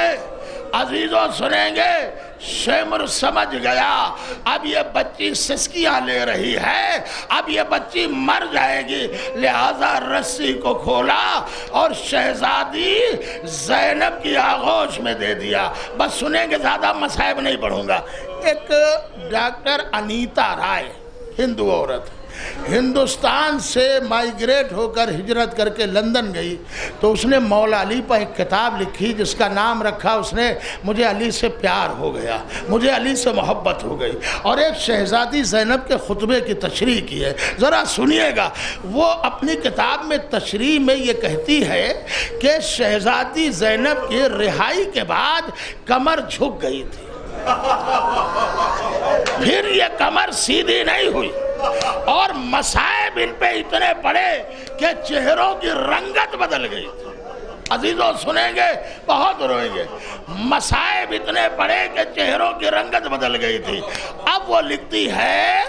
عزیزوں سنیں گے، شمر سمجھ گیا اب یہ بچی سسکیاں لے رہی ہے، اب یہ بچی مر جائے گی، لہذا رسی کو کھولا اور شہزادی زینب کی آغوش میں دے دیا۔ بس سنیں گے، زیادہ مصائب نہیں پڑھوں گا۔ ایک ڈاکٹر انیتا رائے، ہندو عورت، ہندوستان سے مائیگریٹ ہو کر ہجرت کر کے لندن گئی، تو اس نے مولا علی پر ایک کتاب لکھی جس کا نام رکھا اس نے مجھے علی سے پیار ہو گیا، مجھے علی سے محبت ہو گئی، اور ایک شہزادی زینب کے خطبے کی تشریح کی ہے، ذرا سنیے گا۔ وہ اپنی کتاب میں تشریح میں یہ کہتی ہے کہ شہزادی زینب کی رہائی کے بعد کمر جھک گئی تھی، پھر یہ کمر سیدھی نہیں ہوئی، اور مصائب ان پہ اتنے پڑے کہ چہروں کی رنگت بدل گئی تھی۔ عزیزوں سنیں گے، بہت روئیں گے، مصائب اتنے پڑے کہ چہروں کی رنگت بدل گئی تھی۔ اب وہ لکھتی ہے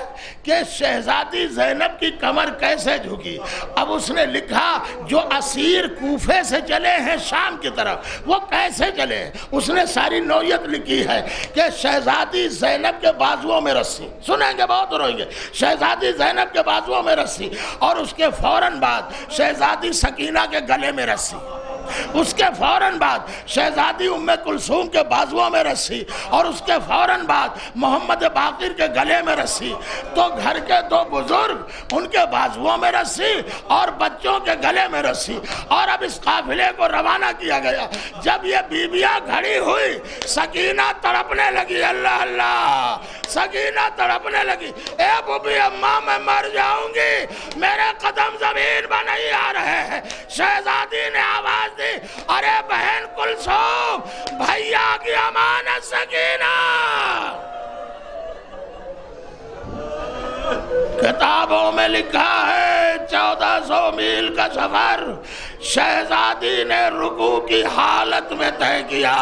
کہ شہزادی زینب کی کمر کیسے جھکی. اب اس نے لکھا جو اسیر کوفے سے چلے ہیں شام کی طرف وہ کیسے چلے ہیں. اس نے ساری نوعیت لکھی ہے کہ شہزادی زینب کے بازوؤں میں رسی, سنیں گے بہت روئیں گے, شہزادی زینب کے بازوؤں میں رسی, اور اس کے فوراً بعد شہزادی سکینہ کے گلے میں رسی, اس کے فوراً بعد شہزادی ام کلثوم کے بازوؤں میں رسی, اور اس کے فوراً بعد محمد باقر کے گلے میں رسی. تو گھر کے دو بزرگ ان کے بازوؤں میں رسی اور بچوں کے گلے میں رسی. اور اب اس قافلے کو روانہ کیا گیا. جب یہ بیویاں کھڑی ہوئی سکینہ تڑپنے لگی, اللہ اللہ, سکینہ تڑپنے لگی, اے بوبی اماں میں مر جاؤں گی, میرے قدم زمین پر نہیں آ رہے ہیں. شہزادی نے آواز دی, ارے بہن کلثوم, بھیا کی امانت سکینہ. کتابوں میں لکھا ہے 1400 میل کا سفر شہزادی نے رکوع کی حالت میں طے کیا.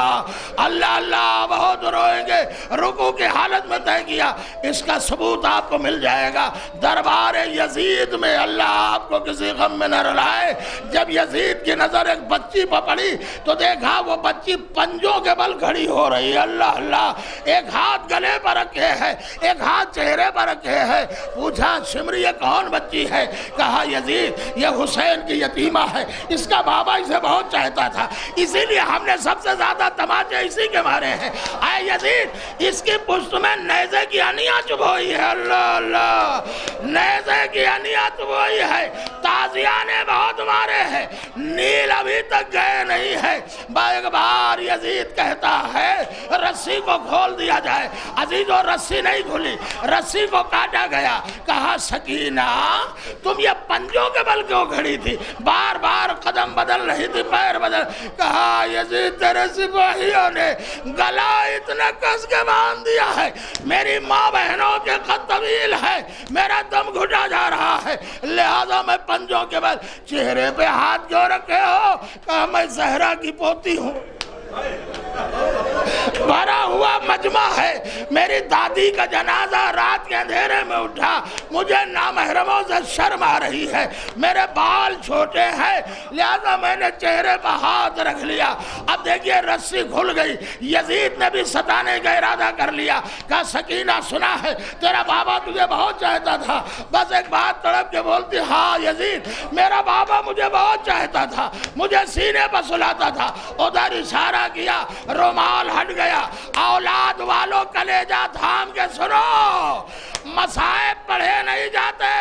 اللہ اللہ, بہت روئیں گے, رکوع کی حالت میں طے کیا. اس کا ثبوت آپ کو مل جائے گا دربار یزید میں. اللہ آپ کو کسی غم میں نہ رلائے. جب یزید کی نظر ایک بچی پر پڑی تو دیکھا وہ بچی پنجوں کے بل کھڑی ہو رہی. اللہ اللہ, ایک ہاتھ گلے پر رکھے ہے, ایک ہاتھ چہرے پر رکھے ہے. پوچھا شمری یہ کون بچی ہے؟ کہا یزید یہ حسین کی یتیمہ ہے, اس کا بابا اسے بہت چاہتا تھا, اسی لیے ہم نے سب سے زیادہ تماچے اسی کے مارے ہیں. اے یزید, اس کی پشت میں نیزے کی انیاں چبھوئی ہے. اللہ اللہ, نیزے کی انیاں چبھوئی ہے. تازیہ نے بہت مارے ہیں, نیل ابھی تک گئے نہیں ہے. ایک بار یزید کہتا ہے رسی کو کھول دیا جائے. عزیزو رسی نہیں کھلی, رسی کو کاٹا گیا. کہا سکینہ تم یہ پنجوں کے بل کیوں کھڑی تھی, بار بار قدم بدل رہی تھی, پیر بدل. کہا یزید تیرے سپاہیوں نے گلا اتنا کس کے باندھ دیا ہے, میری ماں بہنوں کے قد طویل ہے, میرا دم گھٹا جا رہا ہے, لہذا میں پنجوں کے بل. چہرے پہ ہاتھ کیوں رکھے ہو؟ کہا میں زہرا کی پوتی ہوں, بھرا ہوا مجمع ہے, میری دادی کا جنازہ رات کے اندھیرے میں اٹھا, مجھے نامحرموں سے شرم آ رہی ہے, میرے بال چھوٹے ہیں, لہذا میں نے چہرے پر ہاتھ رکھ لیا. اب دیکھیے رسی کھل گئی. یزید نے بھی ستانے کا ارادہ کر لیا. کہا سکینہ سنا ہے تیرا بابا تجھے بہت چاہتا تھا. بس ایک بات تڑپ کے بولتی, ہاں یزید میرا بابا مجھے بہت چاہتا تھا, مجھے سینے پر سلاتا تھا. ادھر اشارہ کیا, رومال ہٹ گیا. اولاد والوں کلیجہ تھام کے سنو, مصائب پڑھے نہیں جاتے,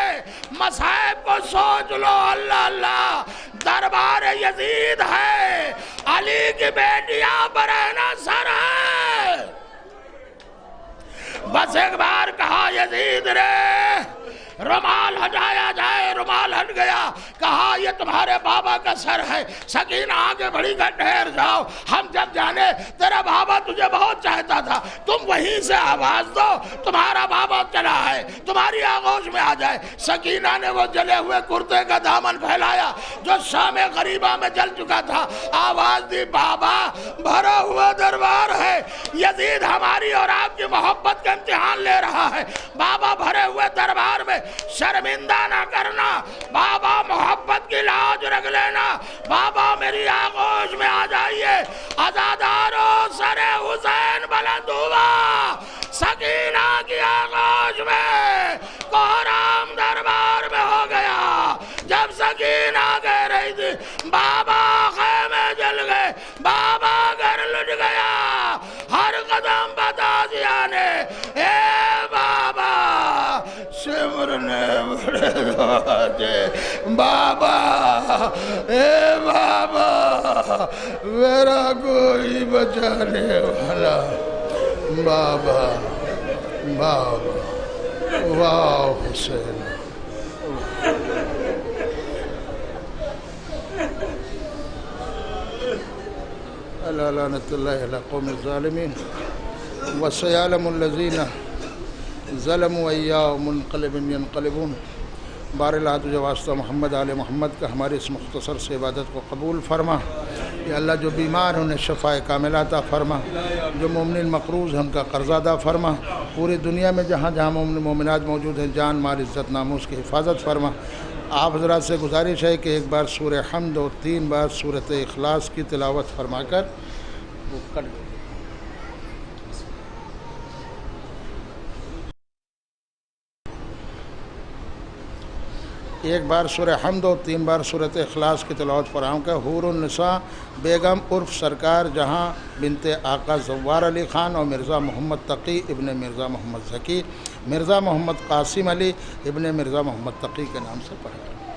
مصائب کو سوچ لو. اللہ اللہ, دربار یزید ہے, علی کی بیٹیاں برہنہ سر ہے. بس ایک بار کہا یزید رے رومال ہٹایا جائے, رومال ہٹ گیا. کہا یہ تمہارے بابا کا سر ہے. سکینہ آگے بڑھی گا, ٹھہر جاؤ, ہم جب جانے تیرا بابا تجھے بہت چاہتا تھا, تم وہیں سے آواز دو, تمہارا بابا چلا ہے, تمہاری آغوش میں آ جائے. سکینہ نے وہ جلے ہوئے کرتے کا دامن پھیلایا جو شام غریبہ میں جل چکا تھا. آواز دی, بابا بھرا ہوا دربار ہے, یزید ہماری اور آپ کی محبت کا امتحان لے رہا ہے. بابا بھرے ہوئے دربار میں شرمندہ نہ کرنا, بابا محبت کی لاج رکھ لینا. بابا میری آغوش میں آ جائیے. عزادارو سر حسین بلند ہوا, سکینہ کی آغوش میں کوہرام دربار میں ہو گیا. جب سکینہ کہہ رہی تھی بابا خیمے جل گئے, بابا گھر لٹ گیا, ہر قدم بتا دیا نے اے بابا شمر نے بڑے دعا دے, بابا اے بابا میرا کوئی بچانے والا, بابا بابا واہ حسین. لعنت اللہ علی قوم الظالمین وسيعلم الذین ظلموا ایہم منقلب ینقلبون. بار اللہ تجھے واسطہ محمد آل محمد کا ہماری اس مختصر سے عبادت کو قبول فرما. کہ اللہ جو بیمار ہیں انہیں شفا کاملہ عطا فرما، جو مومنین مقروض ہیں ان کا قرض ادا فرما، پوری دنیا میں جہاں جہاں مومن مومنات موجود ہیں جان مال عزت ناموس کی حفاظت فرما۔ آپ حضرات سے گزارش ہے کہ ایک بار سورہ حمد اور 3 بار سورۃ اخلاص کی تلاوت فرما کر وہ کر لیں۔ ایک بار سورہ حمد اور 3 بار سورۃ اخلاص کی تلاوت فراہم کر حور النساء بیگم عرف سرکار جہاں بنت آقا زوار علی خان اور مرزا محمد تقی ابن مرزا محمد ذکی، مرزا محمد قاسم علی ابن مرزا محمد تقی کے نام سے پڑھیں۔